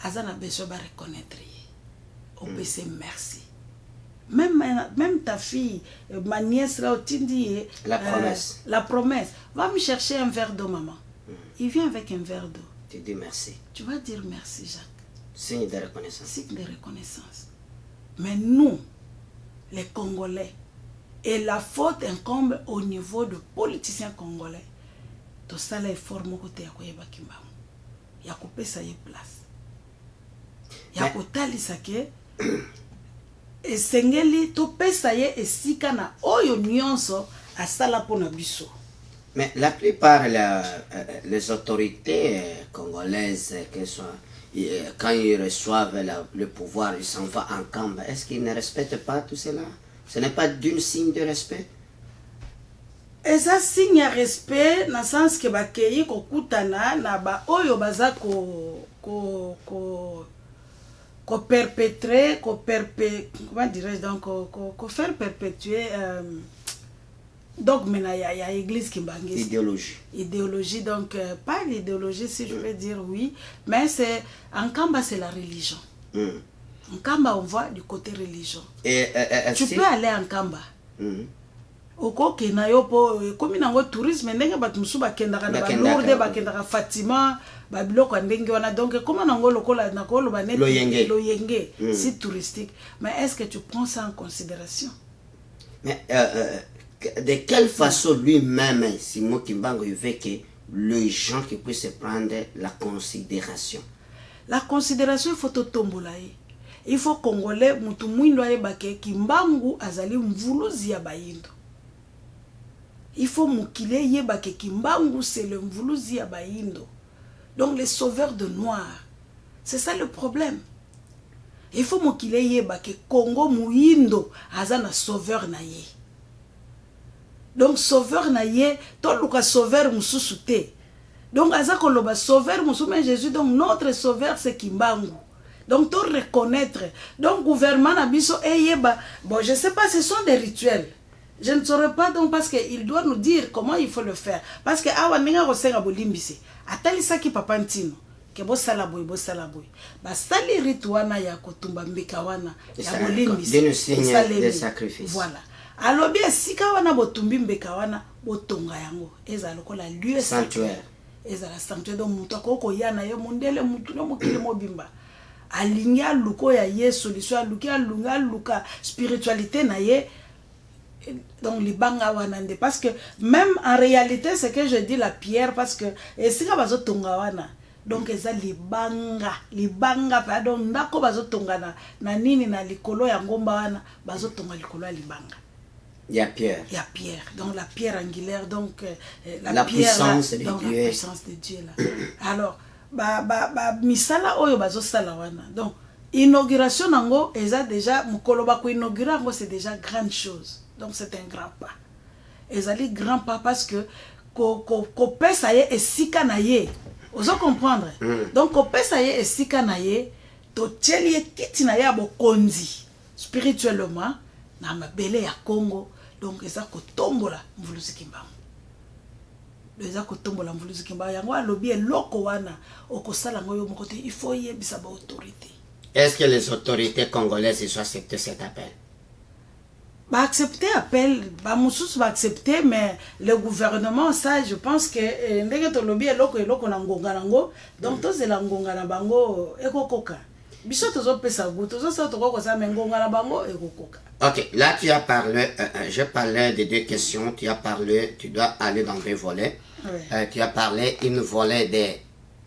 Speaker 2: Azana besoin ba reconnaître. On peut se merci. Même ta fille, ma nièce là,
Speaker 1: la promesse.
Speaker 2: La promesse. Va me chercher un verre d'eau, maman. Il vient avec un verre d'eau.
Speaker 1: Tu dis merci.
Speaker 2: Tu vas dire merci, Jacques.
Speaker 1: Signe de reconnaissance.
Speaker 2: Signe de reconnaissance. Mais nous, les Congolais, et la faute incombe au niveau de politiciens congolais. Tout ça là est formé côté ya koyeba Kimbangu. Ya kopesa ye place. Ya kotali sake esengeli to pesa ye esika na oyo nyonso asala pona biso.
Speaker 1: Mais la plupart les autorités congolaises quand ils reçoivent le pouvoir, ils s'en vont en camp. Est-ce qu'ils ne respectent pas tout cela? Ce n'est pas d'un signe de respect?
Speaker 2: Et ça signe de respect dans le sens que bakei kokutana na ba oyo baza ko perpétrer, comment dirais-je donc ko faire perpétuer dogme na ya église Kimbangis. Idéologie donc pas l'idéologie si je veux dire oui, mais c'est en Kamba c'est la religion. En Kamba on voit du côté religion. Tu peux aller en Kamba. Okoke na yo po komi nango tourisme ndenge bat musu bakendaka na Lourdes bakendaka Fatima ba biloko ndenge wana donc comment nango lokola na ko loba net loyenge site touristique. Mais est-ce que tu prends ça en considération?
Speaker 1: Mais de quelle façon lui-même Simon Kimbangu veut que les gens qui puissent prendre la considération?
Speaker 2: La considération il faut tombola. Il faut congolais mutu mwindo ayebake Kimbangu azali mvuluzi ya bayindo. Il faut mukile yebake Kimbangu c'est le mvuluzi ya bayindo. Donc les sauveurs de noirs. C'est ça le problème. il faut mokile yeba que Congo muindo aza na sauveur na ye. Donc sauveur na ye to luka sauveur mususu te. Donc aza koloba sauveur mususu mais Jésus, donc notre sauveur c'est Kimbangu. Donc to reconnaître. Donc gouvernement na biso yeba, bon je sais pas, ce sont des rituels. Je ne saurais pas donc parce qu'il doit nous dire comment il faut le faire. Parce que awa ninga rosenga bolimbisi atalisa ki papa ntino ke bo sala boy ba sali rituana ya kotumba mbika wana ya bolimbisi
Speaker 1: des sacrifices.
Speaker 2: Voilà. Alors bien sika wana botumbi mbika wana botonga yango eza lokola lieu sanctuaire. Eza la sanctuaire donc mutu akoko yana yo mundele mutu no mokili mobimba alinga luko ya Yesu liso aluka lunga luka spiritualité na ye. Donc les banga wanande, parce que même en réalité c'est que je dis la pierre parce que et si ka bazo tonga wana donc eza libanga pardon ndako bazo tonga na nini na likolo ya ngomba wana bazo tonga likolo ya libanga
Speaker 1: ya pierre
Speaker 2: donc la pierre angulaire donc
Speaker 1: la
Speaker 2: pierre
Speaker 1: puissance
Speaker 2: là,
Speaker 1: de
Speaker 2: donc
Speaker 1: Dieu.
Speaker 2: La puissance de Dieu là. Alors misala oyo bazo sala wana donc inauguration nango eza déjà mukolo ba ko inaugurer ngo c'est déjà grande chose. Donc c'est un grand pas. Ezali grand pas parce que ko pesa ye esika na ye. Ozo comprendre? Donc ko pesa ye esika na ye to teli kiti na ya bokonzi spirituellement na mabele ya Congo. Donc eza ko tombola mvuluzi Kimbangu. Eza ko tombola mvuluzi Kimbangu yango alobi eloko wana okosala ngo yo mokote il faut yebisa ba autorité.
Speaker 1: Est-ce que les autorités congolaises ils ont accepté cet appel?
Speaker 2: Bah accepter appel, bah mususu va accepter, mais le gouvernement ça je pense que ndenge to lobby eloko na ngonga nango donc to zela ngonga na bango ekokoka biso tozo pesa goût tozo sa to ko sa ngonga na bango ekokoka.
Speaker 1: OK, là tu as parlé je parlais de deux questions, tu as parlé, tu dois aller dans deux volets. Oui. Tu as parlé une volet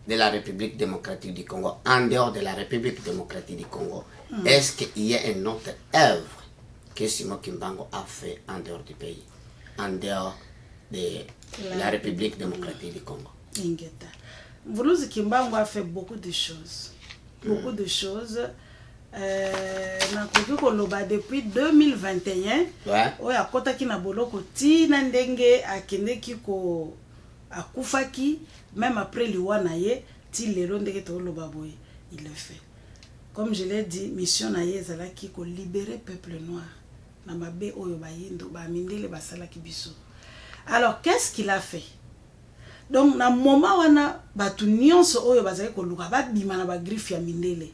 Speaker 1: de la République démocratique du Congo, en dehors de la République démocratique du Congo. Est-ce qu'il y a une autre œuvre que Simon Kimbangu a fait en dehors du pays, en dehors de la République démocratique du Congo?
Speaker 2: Mvuluzi Kimbangu a fait beaucoup de choses. Beaucoup de choses. Depuis 2021, oya kotaki na boloko tina ndenge akendeki ko akufaki, même après liwana ye, ti lelo ndenge to loba boye, il le fait. Comme je l'ai dit, mission na ye ezalaki ko libérer peuple noir. Alors qu'est-ce qu'il a fait? Donc na moment wana batu nyonso oyo bazali ko luka ba bima na ba griffe ya mindele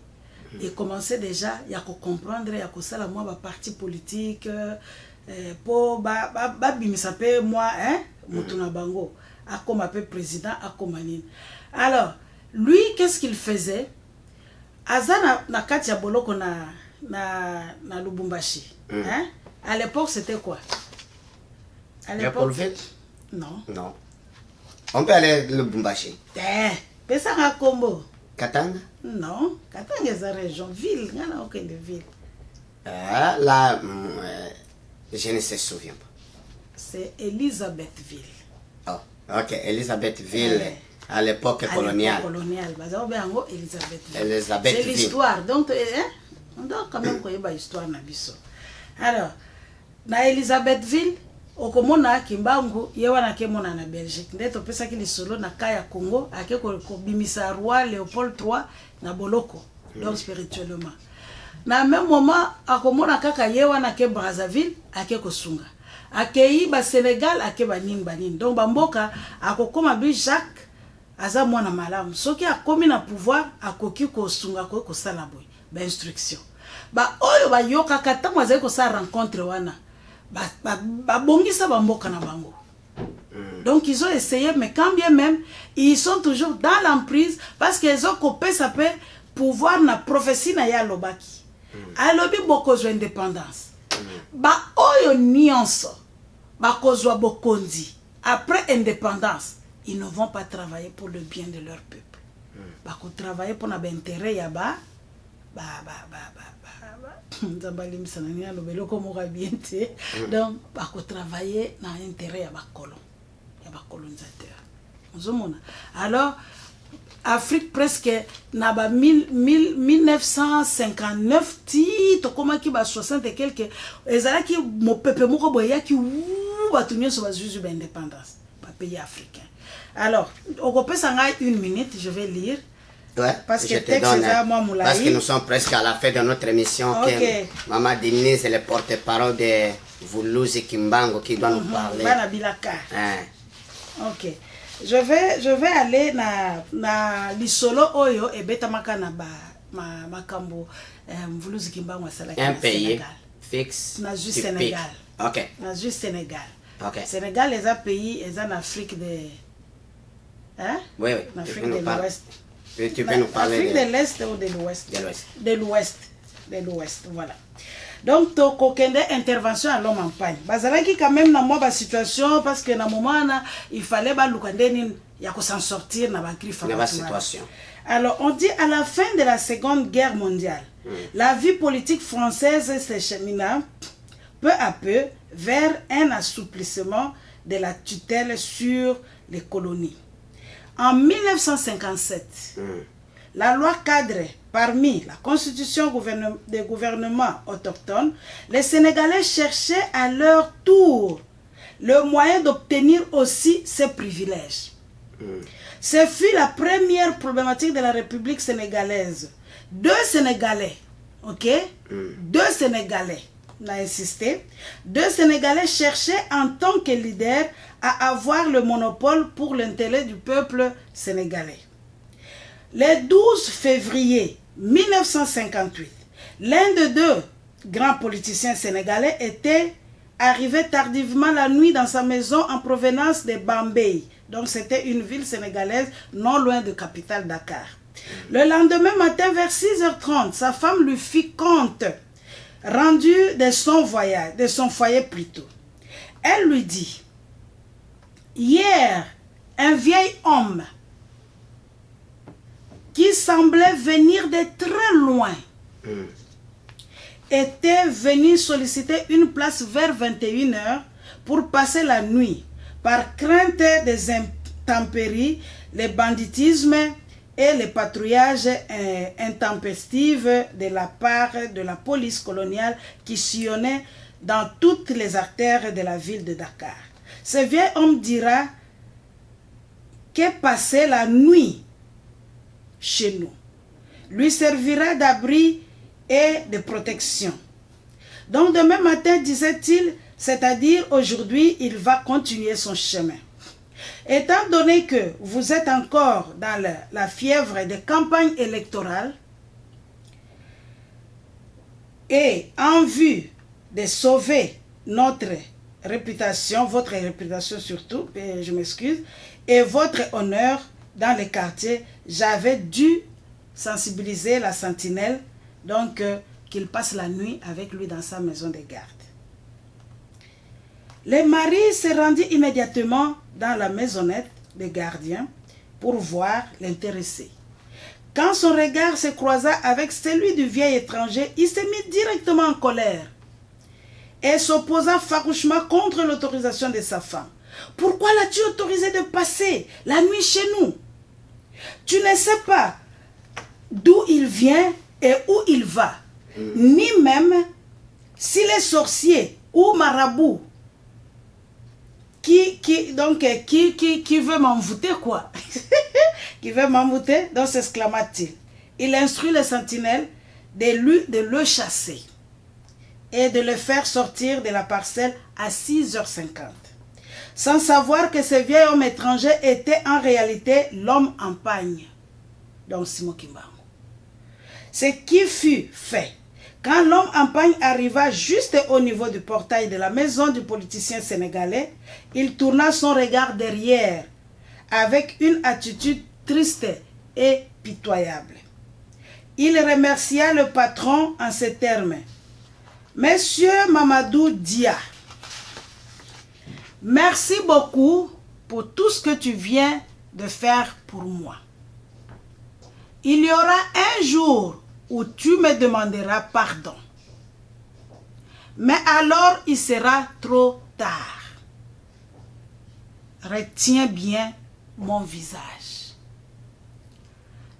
Speaker 2: et commencer déjà ya ko comprendre ya ko sala moi ba parti politique po ba bimisa pe moi mutu na bango akoma pe président akoma nini. Alors lui qu'est-ce qu'il faisait? Azana na kati ya boloko na Lubumbashi hein? À l'époque, c'était quoi? À l'époque, non.
Speaker 1: Non. On peut aller à Lubumbashi.
Speaker 2: Pesanga Kombo.
Speaker 1: Katanga?
Speaker 2: Non. Katanga est une région, ville. Il n'y a aucune ville.
Speaker 1: Là, je ne se souviens pas.
Speaker 2: C'est Elisabethville.
Speaker 1: Oh, ok. Elisabethville, à l'époque coloniale.
Speaker 2: Coloniale.
Speaker 1: Elisabethville.
Speaker 2: C'est l'histoire. Donc, on doit quand même connaître l'histoire. Alors, na Elisabethville, okomona Kimbangu yewana kemona na Belgique. Ndeto pesa ki lisolo na kaya Congo, ake ko bimisa roi Léopold III na boloko, donc spirituellement. Na même moment akomona kaka yewana ke Brazzaville, ake ko sunga. Akei ba Sénégal, ake ba nini. Donc bamboka akokoma lui Jacques aza mwana malamu. Soki akomi na pouvoir, akoki ko sunga ko sala boy, ba instruction. Ba oyo ba yoka katango azali ko sa rencontre wana. Ba bongisa ba mboka na bango. Donc ils ont essayé, mais quand bien même ils sont toujours dans l'emprise parce qu'ils ont coupé ça peut pouvoir na prophétie na ya lobaki. Alobi bokozwa indépendance. Ba oyo nyonso ba kozwa bokonzi. Après indépendance, ils ne vont pas travailler pour le bien de leur peuple. Ba ko travailler pour na intérêt ya ba donc bako travailler na intérêt ya ba colonisateur. Alors Afrique presque naba 1959 ti tokoma ki ba 60 et quelques ezala ki mo peuple moko boya ki batunyo so bazuzu ba indépendance ba pays africain. Alors on repose en 1 minute, je vais lire.
Speaker 1: Ouais,
Speaker 2: parce que
Speaker 1: je te donne, parce que
Speaker 2: nous
Speaker 1: nous sommes presque à la fin de notre émission.
Speaker 2: Okay.
Speaker 1: Maman Denise est le porte-parole de Vuluzi Kimbangu qui doit nous parler.
Speaker 2: Bana Bilaka. Ok. Je vais aller na lisolo oyo et beta makana ba makambo Vuluzi Kimbangu asala
Speaker 1: un pays fixe.
Speaker 2: Na juste Sénégal.
Speaker 1: Ok.
Speaker 2: Na juste Sénégal.
Speaker 1: Ok.
Speaker 2: Sénégal est un pays est en Afrique de hein?
Speaker 1: Oui.
Speaker 2: En Afrique de l'Ouest.
Speaker 1: Tu peux nous parler
Speaker 2: Afrique de l'Est ou de l'Ouest?
Speaker 1: De l'Ouest.
Speaker 2: De l'Ouest, voilà. Donc, toko kende intervention à l'homme en pagne. Bazalaki quand même dans ma situation parce que dans moment il fallait balukandeni ya ko s'en sortir na ba griffe.
Speaker 1: Dans la situation.
Speaker 2: Alors, on dit à la fin de la Seconde Guerre mondiale, la vie politique française s'achemina peu à peu vers un assouplissement de la tutelle sur les colonies. En 1957, la loi cadre parmi la constitution des gouvernements autochtones, les Sénégalais cherchaient à leur tour le moyen d'obtenir aussi ces privilèges. Ce fut la première problématique de la République sénégalaise. Deux Sénégalais, ok? Deux Sénégalais, on a insisté. Deux Sénégalais cherchaient en tant que leader à avoir le monopole pour l'intérêt du peuple sénégalais. Le 12 février 1958, l'un des deux grands politiciens sénégalais était arrivé tardivement la nuit dans sa maison en provenance de Bambey. Donc c'était une ville sénégalaise non loin de la capitale Dakar. Le lendemain matin vers 6h30, sa femme lui fit compte rendu de son voyage, de son foyer plutôt. Elle lui dit: hier, un vieil homme qui semblait venir de très loin était venu solliciter une place vers 21h pour passer la nuit par crainte des intempéries, le banditisme et le patrouillage intempestif de la part de la police coloniale qui sillonnait dans toutes les artères de la ville de Dakar. Ce vieil homme dira que passer la nuit chez nous lui servira d'abri et de protection. Donc demain matin, disait-il, c'est-à-dire aujourd'hui, il va continuer son chemin. Étant donné que vous êtes encore dans la fièvre de campagne électorale et en vue de sauver notre réputation, votre réputation surtout, je m'excuse, et votre honneur dans les quartiers, j'avais dû sensibiliser la sentinelle, donc qu'il passe la nuit avec lui dans sa maison de garde. Le mari se rendit immédiatement dans la maisonnette des gardiens pour voir l'intéressé. Quand son regard se croisa avec celui du vieil étranger, il se mit directement en colère et s'opposa farouchement contre l'autorisation de sa femme. Pourquoi l'as-tu autorisé de passer la nuit chez nous? Tu ne sais pas d'où il vient et où il va, ni même s'il est sorcier ou marabout qui veut m'envoûter, quoi. Qui veut m'envoûter, donc s'exclama-t-il. Il instruit les sentinelles de le chasser et de le faire sortir de la parcelle à 6h50. Sans savoir que ce vieil homme étranger était en réalité l'homme en pagne, donc Simon Kimbangu. Ce qui fut fait, quand l'homme en pagne arriva juste au niveau du portail de la maison du politicien sénégalais, il tourna son regard derrière avec une attitude triste et pitoyable. Il remercia le patron en ces termes: Monsieur Mamadou Dia, merci beaucoup pour tout ce que tu viens de faire pour moi. Il y aura un jour où tu me demanderas pardon. Mais alors il sera trop tard. Retiens bien mon visage.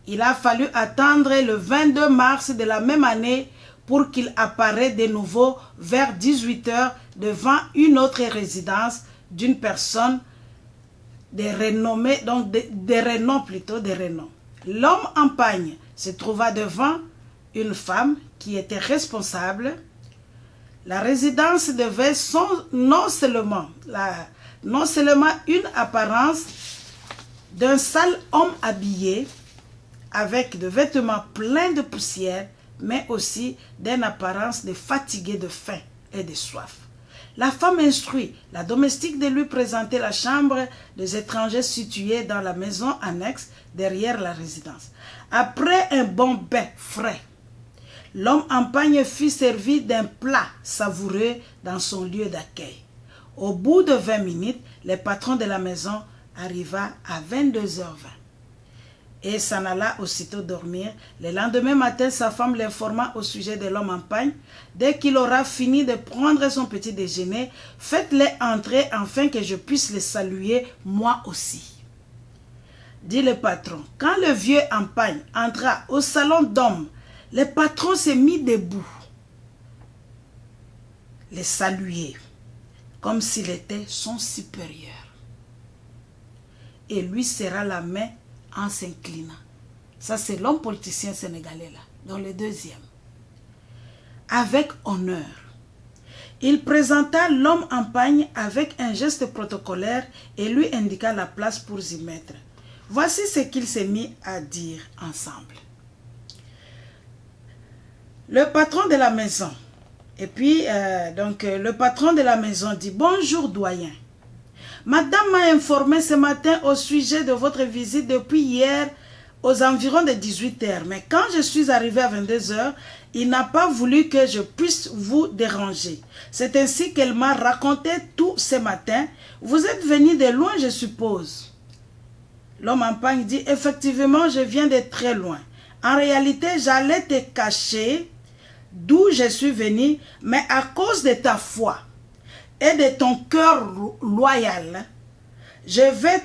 Speaker 2: Il a fallu attendre le 22 mars de la même année pour qu'il apparaisse de nouveau vers 18 h devant une autre résidence d'une personne de renommée, donc de renom plutôt, de renom. L'homme en pagne se trouva devant une femme qui était responsable. La résidence devait non seulement une apparence d'un sale homme habillé avec des vêtements pleins de poussière, mais aussi d'une apparence de fatigué de faim et de soif. La femme instruit la domestique de lui présenter la chambre des étrangers située dans la maison annexe derrière la résidence. Après un bon bain frais, l'homme en pagne fut servi d'un plat savoureux dans son lieu d'accueil. Au bout de 20 minutes, le patron de la maison arriva à 22 h 20 et s'en alla aussitôt dormir. Le lendemain matin, sa femme l'informa au sujet de l'homme en pagne. Dès qu'il aura fini de prendre son petit déjeuner, faites-les entrer afin que je puisse les saluer moi aussi. Dit le patron. Quand le vieux en pagne entra au salon d'hommes, le patron s'est mis debout, les saluer, comme s'il était son supérieur, et lui serra la main en s'inclinant. Ça, c'est l'homme politicien sénégalais là, dans le deuxième. Avec honneur, il présenta l'homme en pagne avec un geste protocolaire et lui indiqua la place pour s'y mettre. Voici ce qu'il s'est mis à dire ensemble. Le patron de la maison, le patron de la maison dit: bonjour doyen. Madame m'a informé ce matin au sujet de votre visite depuis hier aux environs de 18 h. Mais quand je suis arrivé à 22 h, il n'a pas voulu que je puisse vous déranger. C'est ainsi qu'elle m'a raconté tout ce matin. Vous êtes venu de loin, je suppose. L'homme en pagne dit: effectivement, je viens de très loin. En réalité, j'allais te cacher d'où je suis venu, mais à cause de ta foi et de ton cœur loyal, je vais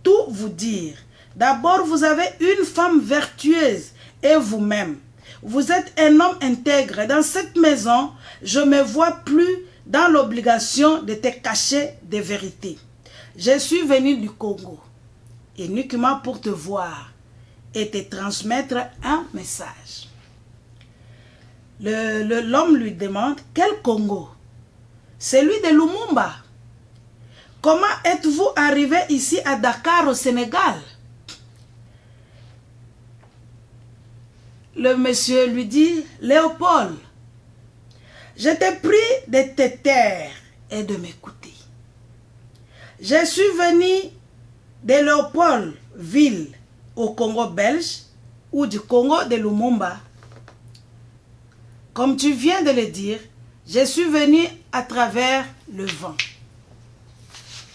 Speaker 2: tout vous dire. D'abord, vous avez une femme vertueuse et vous-même. Vous êtes un homme intègre. Dans cette maison, je ne me vois plus dans l'obligation de te cacher des vérités. Je suis venu du Congo, uniquement pour te voir et te transmettre un message. L'homme lui demande: quel Congo? Celui de Lumumba. Comment êtes-vous arrivé ici à Dakar, au Sénégal? Le monsieur lui dit: Léopold, je t'ai pris de te taire et de m'écouter. Je suis venu de Léopoldville au Congo belge ou du Congo de Lumumba. Comme tu viens de le dire, je suis venu à travers le vent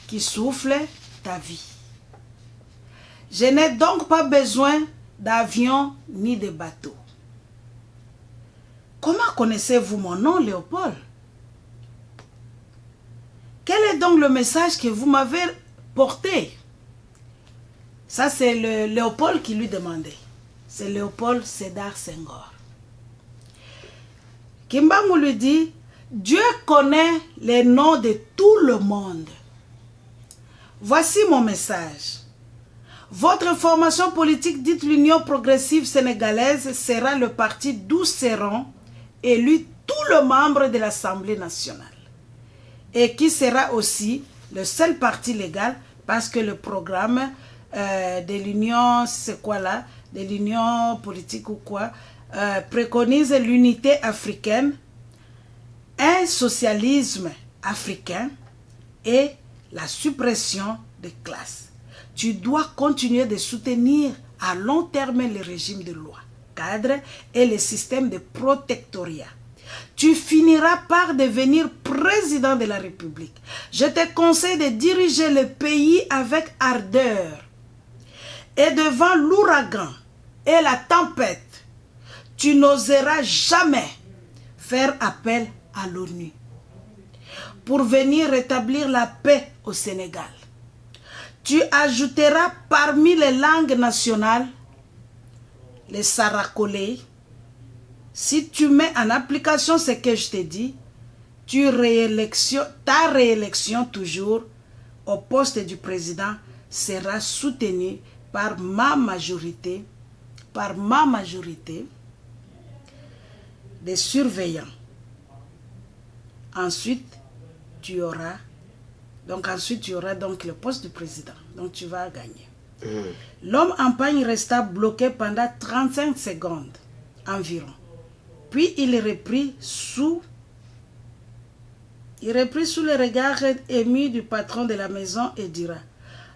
Speaker 2: qui souffle ta vie. Je n'ai donc pas besoin d'avion ni de bateau. Comment connaissez-vous mon nom, Léopold? Quel est donc le message que vous m'avez porté? Ça, c'est le Léopold qui lui demandait. C'est Léopold Sédar Senghor. Kimbangu lui dit: Dieu connaît les noms de tout le monde. Voici mon message. Votre formation politique dite l'Union progressive sénégalaise sera le parti d'où seront élus tous les membres de l'Assemblée nationale. Et qui sera aussi le seul parti légal parce que le programme de l'Union, c'est quoi là? De l'Union politique ou quoi? Préconise l'unité africaine, un socialisme africain et la suppression des classes. Tu dois continuer de soutenir à long terme le régime de loi, cadre et le système de protectorat. Tu finiras par devenir président de la République. Je te conseille de diriger le pays avec ardeur. Et devant l'ouragan et la tempête, tu n'oseras jamais faire appel à l'ONU pour venir rétablir la paix au Sénégal. Tu ajouteras parmi les langues nationales les saracolés, si tu mets en application ce que je t'ai dit, ta réélection toujours au poste du président sera soutenue par ma majorité des surveillants. Ensuite, tu auras donc le poste du président. Donc tu vas gagner. L'homme en pagne resta bloqué pendant 35 secondes environ. Puis il reprit sous le regard ému du patron de la maison et dira: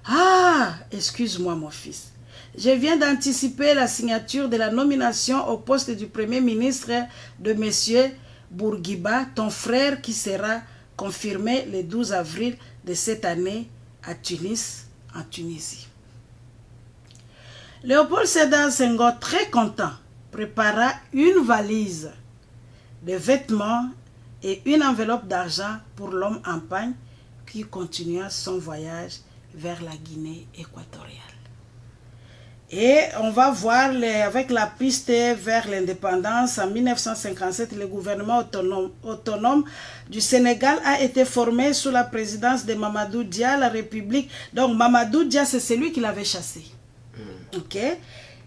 Speaker 2: Ah, excuse-moi mon fils. Je viens d'anticiper la signature de la nomination au poste du Premier ministre de M. Bourguiba, ton frère, qui sera confirmé le 12 avril de cette année à Tunis, en Tunisie. Léopold Sédar Senghor, très content, prépara une valise de vêtements et une enveloppe d'argent pour l'homme en pagne qui continua son voyage vers la Guinée équatoriale. Et on va voir avec la piste vers l'indépendance. En 1957, le gouvernement autonome du Sénégal a été formé sous la présidence de Mamadou Dia, la République. Donc Mamadou Dia, c'est celui qui l'avait chassé. Ok.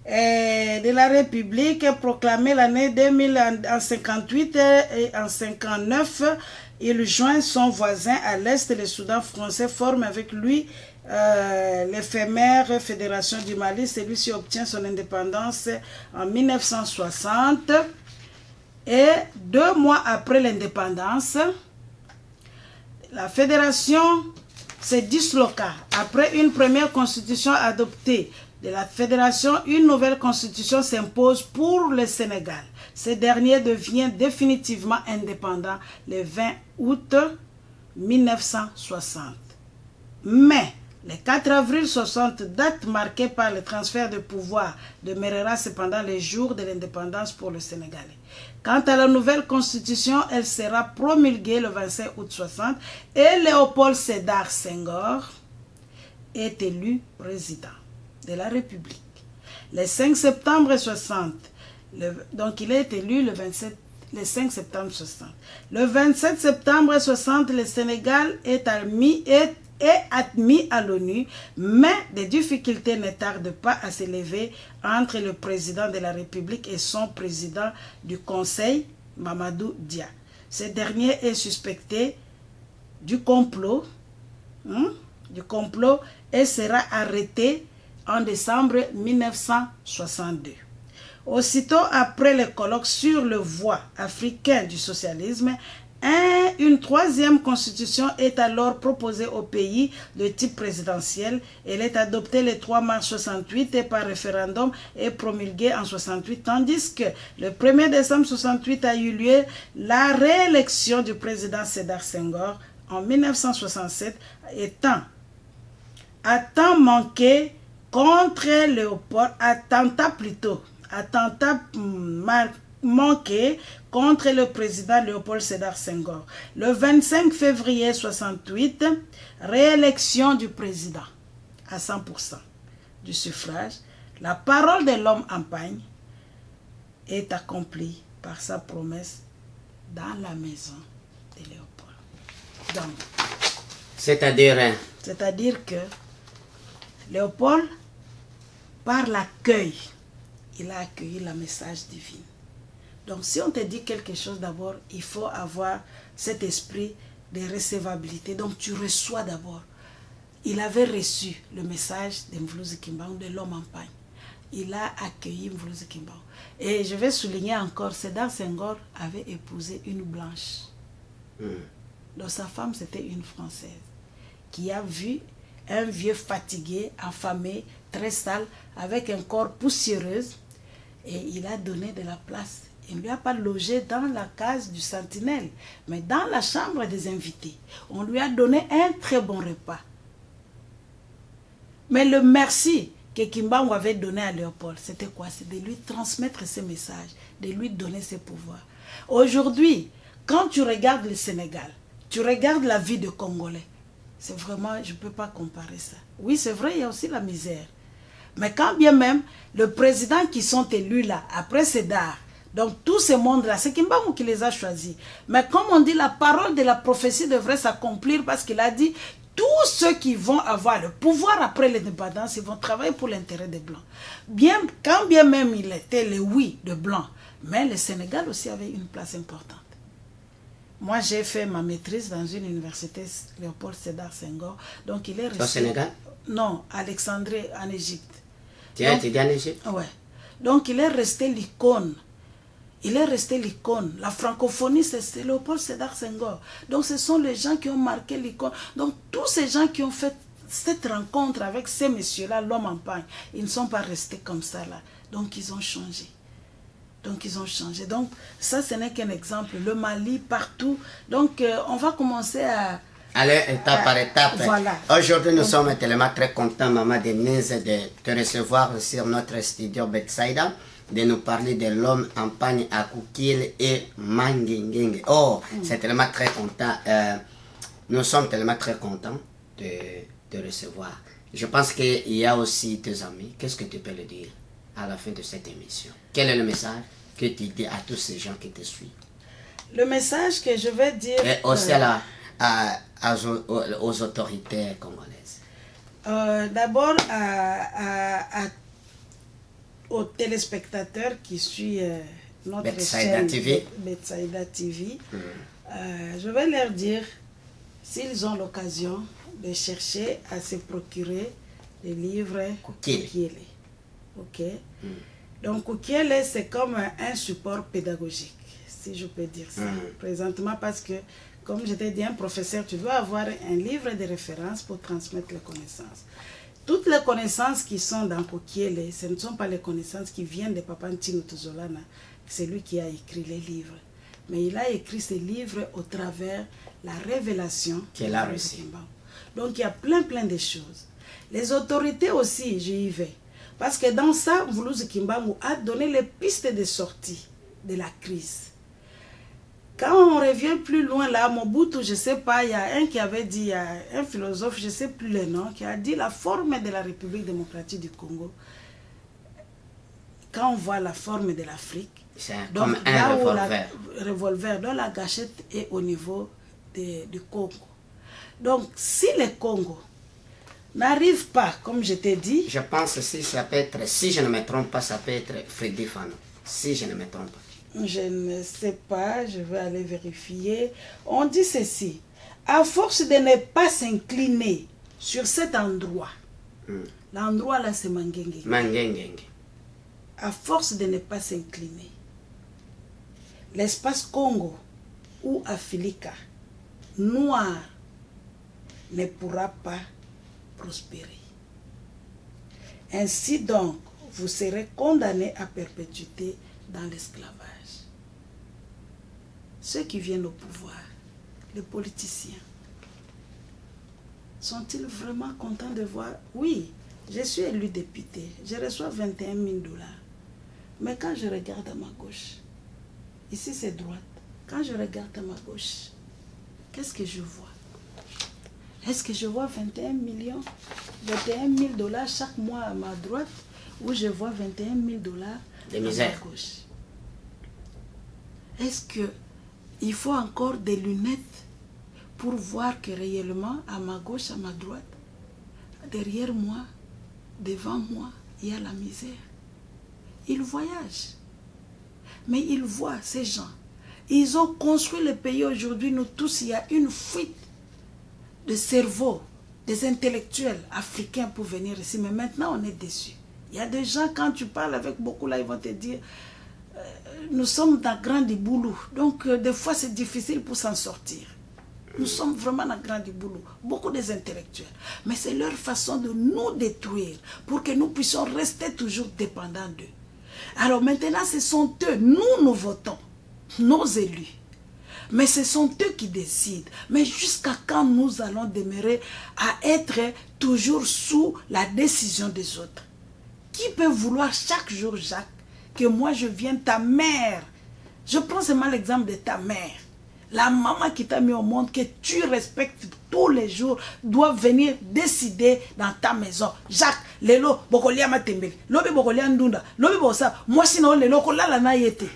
Speaker 2: De la République proclamée l'année 2000 en 1958 et en 1959, il joint son voisin à l'est, le Soudan français, forme avec lui l'éphémère Fédération du Mali. Celui-ci obtient son indépendance en 1960 et 2 mois après l'indépendance, la fédération se disloqua. Après une première constitution adoptée de la fédération, une nouvelle constitution s'impose pour le Sénégal. Ce dernier devient définitivement indépendant le 20 août 1960. Mais le 4 avril 60, date marquée par le transfert de pouvoir, demeurera cependant les jours de l'indépendance pour le Sénégalais. Quant à la nouvelle constitution, elle sera promulguée le 25 août 60 et Léopold Sédar Senghor est élu président de la République. Le 5 septembre 60, donc il est élu le 5 septembre 60. Le 27 septembre 60, le Sénégal est admis à l'ONU, mais des difficultés ne tardent pas à s'élever entre le président de la République et son président du Conseil, Mamadou Dia. Ce dernier est suspecté du complot et sera arrêté en décembre 1962. Aussitôt après le colloque sur le voie africain du socialisme, une troisième constitution est alors proposée au pays de type présidentiel. Elle est adoptée le 3 mars 68 et par référendum est promulguée en 68, tandis que le 1er décembre 68 a eu lieu la réélection du président Sédar Senghor en 1967, à temps manqué contre manqué contre le président Léopold Sédar Senghor. Le 25 février 68, réélection du président à 100% du suffrage. La parole de l'homme en pagne est accomplie par sa promesse dans la maison de Léopold. Donc, c'est-à-dire que Léopold, par l'accueil, il a accueilli le message divin. Donc si on te dit quelque chose d'abord, il faut avoir cet esprit de recevabilité. Donc tu reçois d'abord. Il avait reçu le message de Mvuluzi Kimbangu, de l'homme en pagne. Il a accueilli Mvuluzi Kimbangu. Et je vais souligner encore, Sédar Senghor avait épousé une blanche. Donc sa femme, c'était une Française qui a vu un vieux fatigué, affamé, très sale, avec un corps poussiéreux. Et il a donné de la place. Il ne lui a pas logé dans la case du sentinelle, mais dans la chambre des invités. On lui a donné un très bon repas. Mais le merci que Kimbangu avait donné à Léopold, c'était quoi? C'est de lui transmettre ses messages, de lui donner ses pouvoirs. Aujourd'hui, quand tu regardes le Sénégal, tu regardes la vie des Congolais, c'est vraiment, je ne peux pas comparer ça. Oui, c'est vrai, il y a aussi la misère. Mais quand bien même, le président qui sont élus là, après Sédar, donc tout ce monde-là, c'est Kimbangu qui les a choisis. Mais comme on dit, la parole de la prophétie devrait s'accomplir parce qu'il a dit, tous ceux qui vont avoir le pouvoir après l'indépendance, ils vont travailler pour l'intérêt des Blancs. Quand bien même il était le oui de Blancs, mais le Sénégal aussi avait une place importante. Moi, j'ai fait ma maîtrise dans une université, Léopold Sédar Senghor. Donc, il est resté...
Speaker 1: Au Sénégal?
Speaker 2: Non, à Alexandrie, en Égypte.
Speaker 1: Tu as étudié en Égypte?
Speaker 2: Ouais. Donc, il est resté l'icône. Il est resté l'icône. La francophonie, c'est Léopold Sédar Senghor. Donc, ce sont les gens qui ont marqué l'icône. Donc, tous ces gens qui ont fait cette rencontre avec ces messieurs-là, l'homme en pagne, ils ne sont pas restés comme ça, là. Donc, ils ont changé. Donc, ils ont changé. Donc, ça, ce n'est qu'un exemple. Le Mali, partout. Donc, on va commencer à...
Speaker 1: Allez, étape par étape.
Speaker 2: Voilà.
Speaker 1: Aujourd'hui, nous sommes tellement très contents, Maman Denise, de te recevoir sur notre studio Betsaïda, de nous parler de l'homme en pagne à Koukil et Mangengenge. Oh, c'est tellement très content. Nous sommes tellement très contents de te recevoir. Je pense qu'il y a aussi tes amis. Qu'est-ce que tu peux le dire à la fin de cette émission? Quel est le message que tu dis à tous ces gens qui te suivent?
Speaker 2: Le message que je vais dire...
Speaker 1: Et aussi aux autorités congolaises.
Speaker 2: D'abord, aux téléspectateurs qui suivent notre chaîne Betsaïda TV, je vais leur dire, s'ils ont l'occasion de chercher à se procurer les livres Koukile. Ok. Donc, Koukile, c'est comme un support pédagogique, si je peux dire ça, présentement, parce que, comme je t'ai dit, un professeur, tu dois avoir un livre de référence pour transmettre les connaissances. Toutes les connaissances qui sont dans Koukile, ce ne sont pas les connaissances qui viennent de Papa Ntino Tuzolana, c'est lui qui a écrit les livres. Mais il a écrit ces livres au travers la révélation
Speaker 1: qu'il a reçue.
Speaker 2: Donc, il y a plein de choses. Les autorités aussi, j'y vais. Parce que dans ça, Mvuluzi Kimbangu a donné les pistes de sortie de la crise. Quand on revient plus loin là, Mobutu, je ne sais pas, il y a un qui avait dit, il y a un philosophe, je ne sais plus le nom, qui a dit la forme de la République démocratique du Congo. Quand on voit la forme de l'Afrique,
Speaker 1: c'est comme un
Speaker 2: revolver, dont la gâchette est au niveau du Congo. Donc, si le Congo n'arrive pas, comme je t'ai dit...
Speaker 1: Je pense que ça peut être, si je ne me trompe pas, ça peut être Frédéric Fanon, si je ne me trompe pas.
Speaker 2: Je ne sais pas, je vais aller vérifier. On dit ceci, à force de ne pas s'incliner sur cet endroit, l'endroit là c'est Mangengenge.
Speaker 1: Mangengenge.
Speaker 2: À force de ne pas s'incliner, l'espace Congo ou Africa noir ne pourra pas prospérer. Ainsi donc, vous serez condamnés à perpétuité dans l'esclavage. Ceux qui viennent au pouvoir, les politiciens, sont-ils vraiment contents de voir? Oui, je suis élu député, je reçois 21 000 $. Mais quand je regarde à ma gauche, ici c'est droite, quand je regarde à ma gauche, qu'est-ce que je vois? Est-ce que je vois 21 000 $ chaque mois à ma droite ou je vois 21 000 $ à ma gauche? Est-ce qu'il faut encore des lunettes pour voir que réellement à ma gauche, à ma droite, derrière moi, devant moi, il y a la misère? Ils voyagent. Mais ils voient ces gens. Ils ont construit le pays aujourd'hui, nous tous, il y a une fuite de cerveau, des intellectuels africains pour venir ici. Mais maintenant, on est déçus. Il y a des gens, quand tu parles avec beaucoup, là, ils vont te dire, nous sommes dans Grand Diboulou. Donc, des fois, c'est difficile pour s'en sortir. Nous sommes vraiment dans Grand Diboulou. Beaucoup des intellectuels. Mais c'est leur façon de nous détruire pour que nous puissions rester toujours dépendants d'eux. Alors maintenant, ce sont eux, nous votons, nos élus. Mais ce sont eux qui décident. Mais jusqu'à quand nous allons demeurer à être toujours sous la décision des autres? Qui peut vouloir chaque jour, Jacques, que moi je vienne, ta mère, je prends seulement l'exemple de ta mère, La maman qui t'a mis au monde, que tu respectes tous les jours, doit venir décider dans ta maison. Jacques, lelo, bokolia matembele, lobi bokolia ndunda, lobi bosa, moi sinon lelo kolala na yete.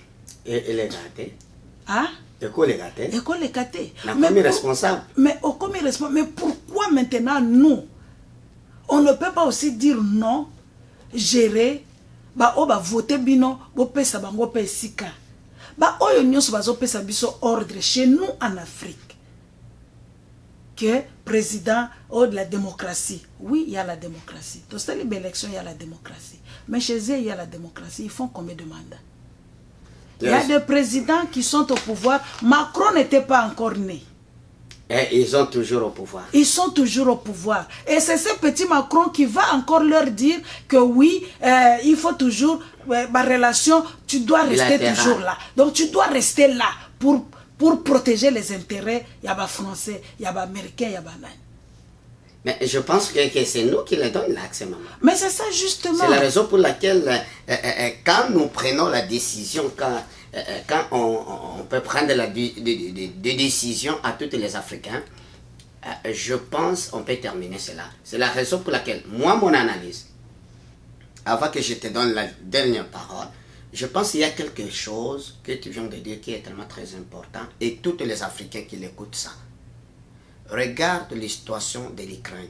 Speaker 1: Et les gâtés?
Speaker 2: Hein?
Speaker 1: École les gâtés?
Speaker 2: École les gâtés.
Speaker 1: Mais responsable.
Speaker 2: Mais pourquoi maintenant nous, on ne peut pas aussi dire non, gérer, voter bino, pesa bango pesika. Oyo nyonso bazo pesa biso ordre chez nous en Afrique. Que président de la démocratie. Oui, il y a la démocratie. Dans cette élection, il y a la démocratie. Mais chez eux, il y a la démocratie. Ils font combien de mandats? Il y a des présidents qui sont au pouvoir. Macron n'était pas encore né.
Speaker 1: Et ils sont toujours au pouvoir.
Speaker 2: Ils sont toujours au pouvoir. Et c'est ce petit Macron qui va encore leur dire que oui, il faut toujours, ma relation, tu dois rester toujours là. Donc tu dois rester là pour protéger les intérêts. Il y a des Français, il y a des Américains, il y a des Nanais.
Speaker 1: Mais je pense que c'est nous qui les donnons l'accès, maman.
Speaker 2: Mais c'est ça justement.
Speaker 1: C'est la raison pour laquelle, quand nous prenons la décision, quand on peut prendre des décisions à tous les Africains, je pense qu'on peut terminer cela. C'est la raison pour laquelle, moi, mon analyse, avant que je te donne la dernière parole, je pense qu'il y a quelque chose que tu viens de dire qui est tellement très important, et tous les Africains qui l'écoutent ça. Regarde la situation de l'Ukraine.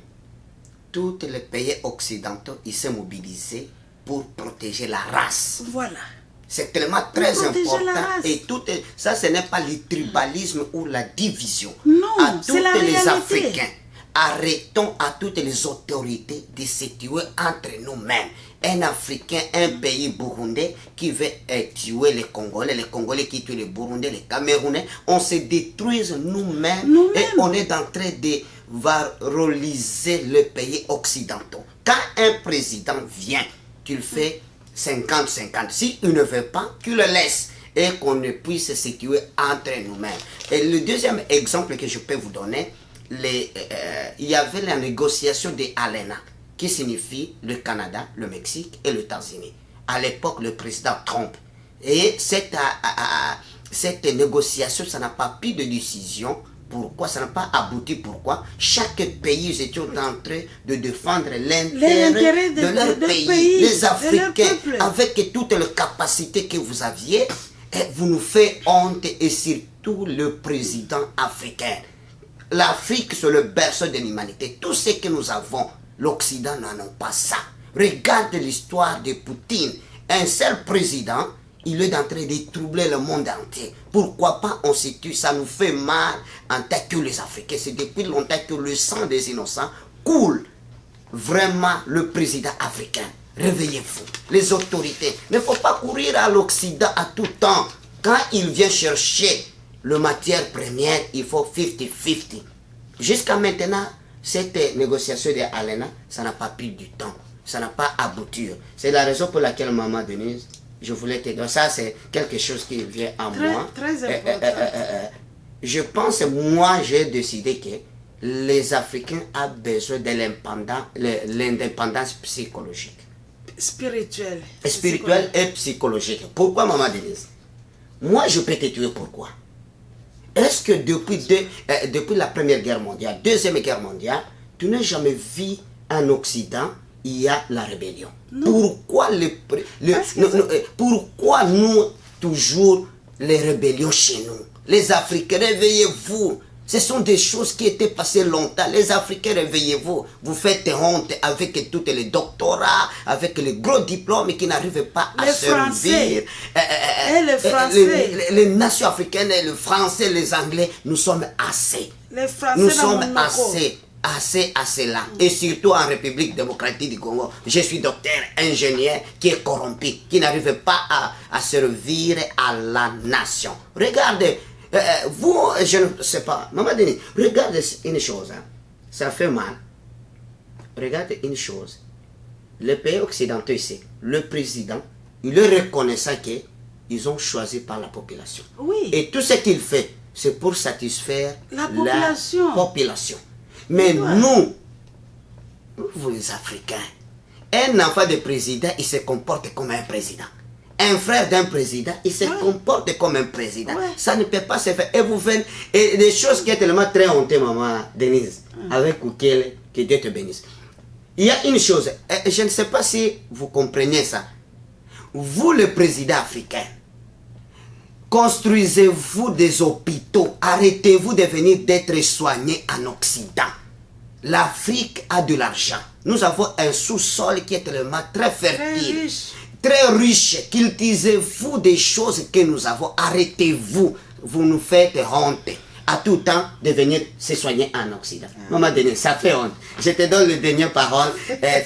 Speaker 1: Tous les pays occidentaux, ils s'est mobilisés pour protéger la race.
Speaker 2: Voilà.
Speaker 1: C'est tellement très important. Et tout ça, ce n'est pas le tribalisme ou la division.
Speaker 2: Non, c'est la réalité.
Speaker 1: Les Africains, arrêtons à toutes les autorités de se tuer entre nous-mêmes. Un Africain, un pays burundais qui veut tuer les Congolais qui tuent les Burundais, les Camerounais, on se détruit nous-mêmes et on est en train de valoriser les pays occidentaux. Quand un président vient, tu le fais 50-50. Si il ne veut pas, tu le laisses et qu'on ne puisse se tuer entre nous-mêmes. Et le deuxième exemple que je peux vous donner, il y avait la négociation de ALENA, qui signifie le Canada, le Mexique et les États-Unis. À l'époque, le président Trump. Et cette négociation, ça n'a pas pris de décision. Pourquoi ça n'a pas abouti? Pourquoi? Chaque pays, ils étaient en train de défendre l'intérêt de leur pays. Les Africains, avec toutes les capacités que vous aviez, vous nous faites honte, et surtout le président africain. L'Afrique, c'est le berceau de l'humanité. Tout ce que nous avons, l'Occident n'en a pas ça. Regarde l'histoire de Poutine. Un seul président, il est en train de troubler le monde entier. Pourquoi pas on se tue? Ça nous fait mal en tant que les Africains. C'est depuis longtemps que le sang des innocents coule. Vraiment, le président africain, réveillez-vous. Les autorités, il ne faut pas courir à l'Occident à tout temps. Quand il vient chercher la matière première, il faut 50-50. Jusqu'à maintenant, cette négociation de ALENA, ça n'a pas pris du temps. Ça n'a pas abouti. C'est la raison pour laquelle, maman Denise, je voulais te dire. Ça, c'est quelque chose qui vient à moi.
Speaker 2: Très important.
Speaker 1: Je pense, moi, j'ai décidé que les Africains ont besoin de l'indépendance psychologique.
Speaker 2: Spirituelle.
Speaker 1: Spirituelle et psychologique. Pourquoi, maman Denise? Moi, je peux te tuer. Pourquoi? Est-ce que depuis la Première Guerre mondiale, Deuxième Guerre mondiale, tu n'as jamais vu en Occident, il y a la rébellion? Non. Pourquoi nous, toujours, les rébellions chez nous? Les Africains, réveillez-vous. Ce sont des choses qui étaient passées longtemps. Les Africains, réveillez-vous. Vous faites honte avec tous les doctorats, avec les gros diplômes qui n'arrivent pas à servir.
Speaker 2: Les Français.
Speaker 1: Les nations africaines, les Français, les Anglais, nous sommes assez.
Speaker 2: Les Français,
Speaker 1: nous sommes assez là. Et surtout en République démocratique du Congo. Je suis docteur, ingénieur, qui est corrompu, qui n'arrive pas à servir à la nation. Regardez. Vous, je ne sais pas, maman Denis, regarde une chose, hein. Ça fait mal. Regarde une chose. Les pays occidentaux ici, le président, il est reconnaissant qu'ils ont choisi par la population.
Speaker 2: Oui.
Speaker 1: Et tout ce qu'il fait, c'est pour satisfaire
Speaker 2: la
Speaker 1: population. Mais nous, vous les Africains, un enfant de président, il se comporte comme un président. un frère d'un président, il se comporte comme un président. Ça ne peut pas se faire. Et vous faites et des choses qui sont tellement très honteuses, maman Denise, avec Koukele, que Dieu te bénisse. Il y a une chose, je ne sais pas si vous comprenez ça. Vous, le président africain, construisez-vous des hôpitaux, arrêtez-vous de venir d'être soignés en Occident. L'Afrique a de l'argent. Nous avons un sous-sol qui est tellement très fertile, très riche. Cultivez-vous des choses que nous avons. Arrêtez-vous. Vous nous faites honte à tout temps de venir se soigner en Occident. Maman Denise, ça fait honte. Je te donne le dernier parole.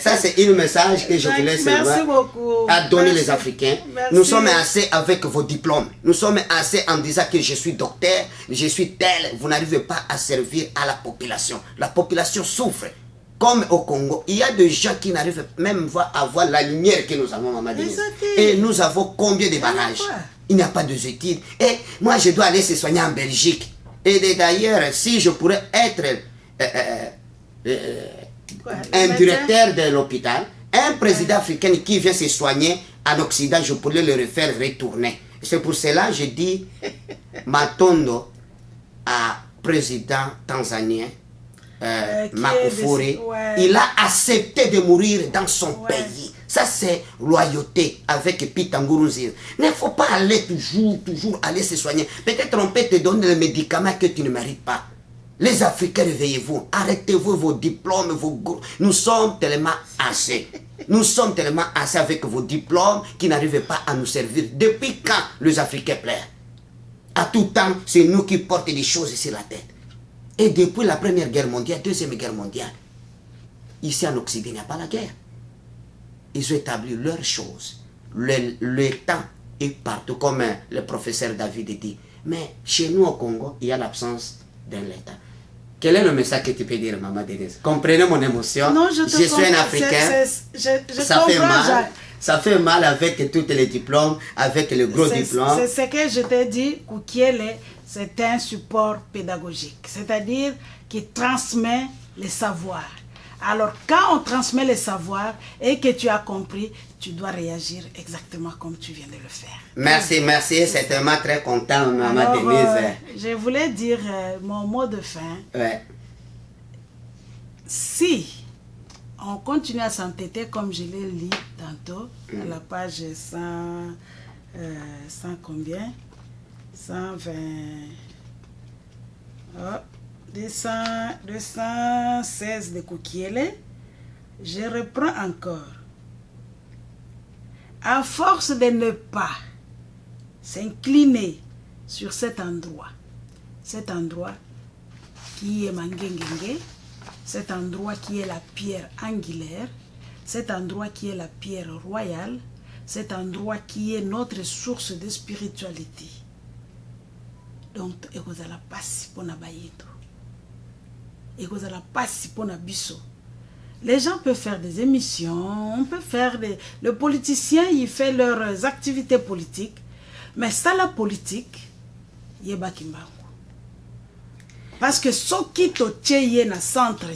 Speaker 1: Ça, c'est un message que je voulais seulement à donner les Africains. Nous sommes assez avec vos diplômes. Nous sommes assez en disant que je suis docteur, je suis tel. Vous n'arrivez pas à servir à la population. La population souffre. Comme au Congo, il y a des gens qui n'arrivent même pas à voir la lumière que nous avons, Maman Denise. Et nous avons combien de barrages? Il n'y a pas de études. Et moi, je dois aller se soigner en Belgique. Et d'ailleurs, si je pourrais être un directeur de l'hôpital, un président africain qui vient se soigner en Occident, je pourrais le refaire retourner. C'est pour cela que je dis Matondo à président tanzanien, Magufuli, il a accepté de mourir dans son pays. Ça, c'est loyauté avec Peter Ngurunziza. Il ne faut pas aller toujours aller se soigner. Peut-être on peut te donner les médicaments que tu ne mérites pas. Les Africains, réveillez-vous. Arrêtez-vous vos diplômes, Nous sommes tellement assez. Nous sommes tellement assez avec vos diplômes qui n'arrivent pas à nous servir. Depuis quand les Africains pleurent? À tout temps, c'est nous qui portons des choses sur la tête. Et depuis la Première Guerre mondiale, Deuxième Guerre mondiale, ici en Occident, il n'y a pas la guerre. Ils ont établi leurs choses. Le temps est partout, comme le professeur David dit. Mais chez nous au Congo, il y a l'absence d'un État. Quel est le message que tu peux dire, Maman Denise? Comprenez mon émotion.
Speaker 2: Non,
Speaker 1: je suis un Africain. Ça fait mal. Ça fait mal avec tous les diplômes, avec le gros diplôme.
Speaker 2: C'est ce que je t'ai dit, Koukele, c'est un support pédagogique. C'est-à-dire qui transmet les savoirs. Alors, quand on transmet les savoirs et que tu as compris, tu dois réagir exactement comme tu viens de le faire.
Speaker 1: Merci, merci. C'est tellement très content, Maman Denise.
Speaker 2: Je voulais dire mon mot de fin.
Speaker 1: Ouais.
Speaker 2: Si on continue à s'entêter comme je l'ai lu tantôt, à la page 100 combien 120... Oh. 216 de Koukele, je reprends encore. À force de ne pas s'incliner sur cet endroit qui est Mangengenge, cet endroit qui est la pierre angulaire, cet endroit qui est la pierre royale, cet endroit qui est notre source de spiritualité. Donc, ekozala pasi pona bayeto. Ekozala pasi pona biso. Les gens peuvent faire des émissions, on peut faire des... Le politicien, il fait leurs activités politiques, mais ça, la politique, yeba kimbango. Parce que ce qui te tient na centre,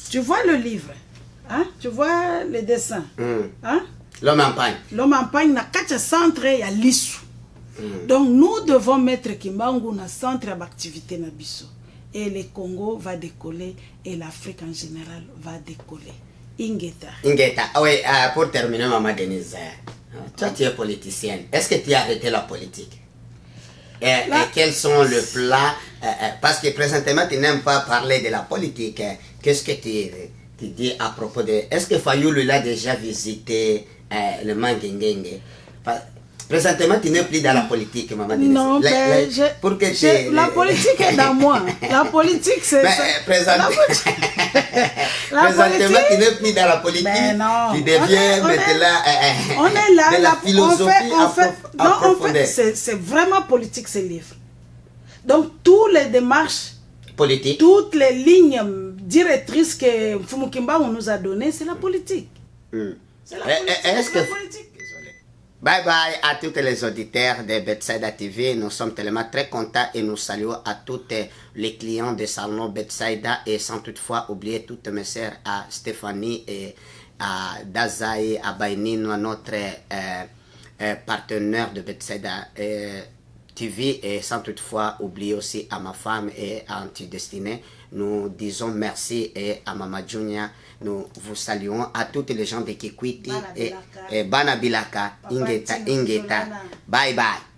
Speaker 2: tu vois le livre, hein? Tu vois le dessin, hein?
Speaker 1: L'homme en pagne.
Speaker 2: L'homme en pagne, na kacha centre, ya lisu. Donc nous devons mettre Kimbangu na centre d'activité na biso. Et le Congo va décoller et l'Afrique en général va décoller. Ingeta.
Speaker 1: Ingeta, oui, pour terminer, Maman Denise, toi tu es politicienne. Est-ce que tu as arrêté la politique? Et quels sont les plans? Parce que présentement tu n'aimes pas parler de la politique. Qu'est-ce que tu dis à propos de... Est-ce que Fayoulou l'a déjà visité le Mangengenge? Présentement, tu n'es plus dans la politique, Maman Denise.
Speaker 2: Non, mais la politique est dans moi. La politique, c'est...
Speaker 1: Présentement, tu n'es plus dans la politique. Tu deviens maintenant...
Speaker 2: on est là.
Speaker 1: De la philosophie approfondie.
Speaker 2: C'est vraiment politique, ce livre. Donc, toutes les démarches
Speaker 1: politiques,
Speaker 2: toutes les lignes directrices que Mfumu Kimbangu nous a données, c'est la politique. C'est la politique.
Speaker 1: Bye bye à tous les auditeurs de Bethsaida TV. Nous sommes tellement très contents et nous saluons à tous les clients de Salon Bethsaida et sans toutefois oublier toutes mes sœurs, à Stéphanie et à Dazaï, à Bainino, à notre partenaires de Bethsaida TV, et sans toutefois oublier aussi à ma femme et à Antidestiné. Nous disons merci, et à Mama Junior, nous vous saluons, à toutes les gens de Kikwiti et Banabilaka, Ingeta, bye bye.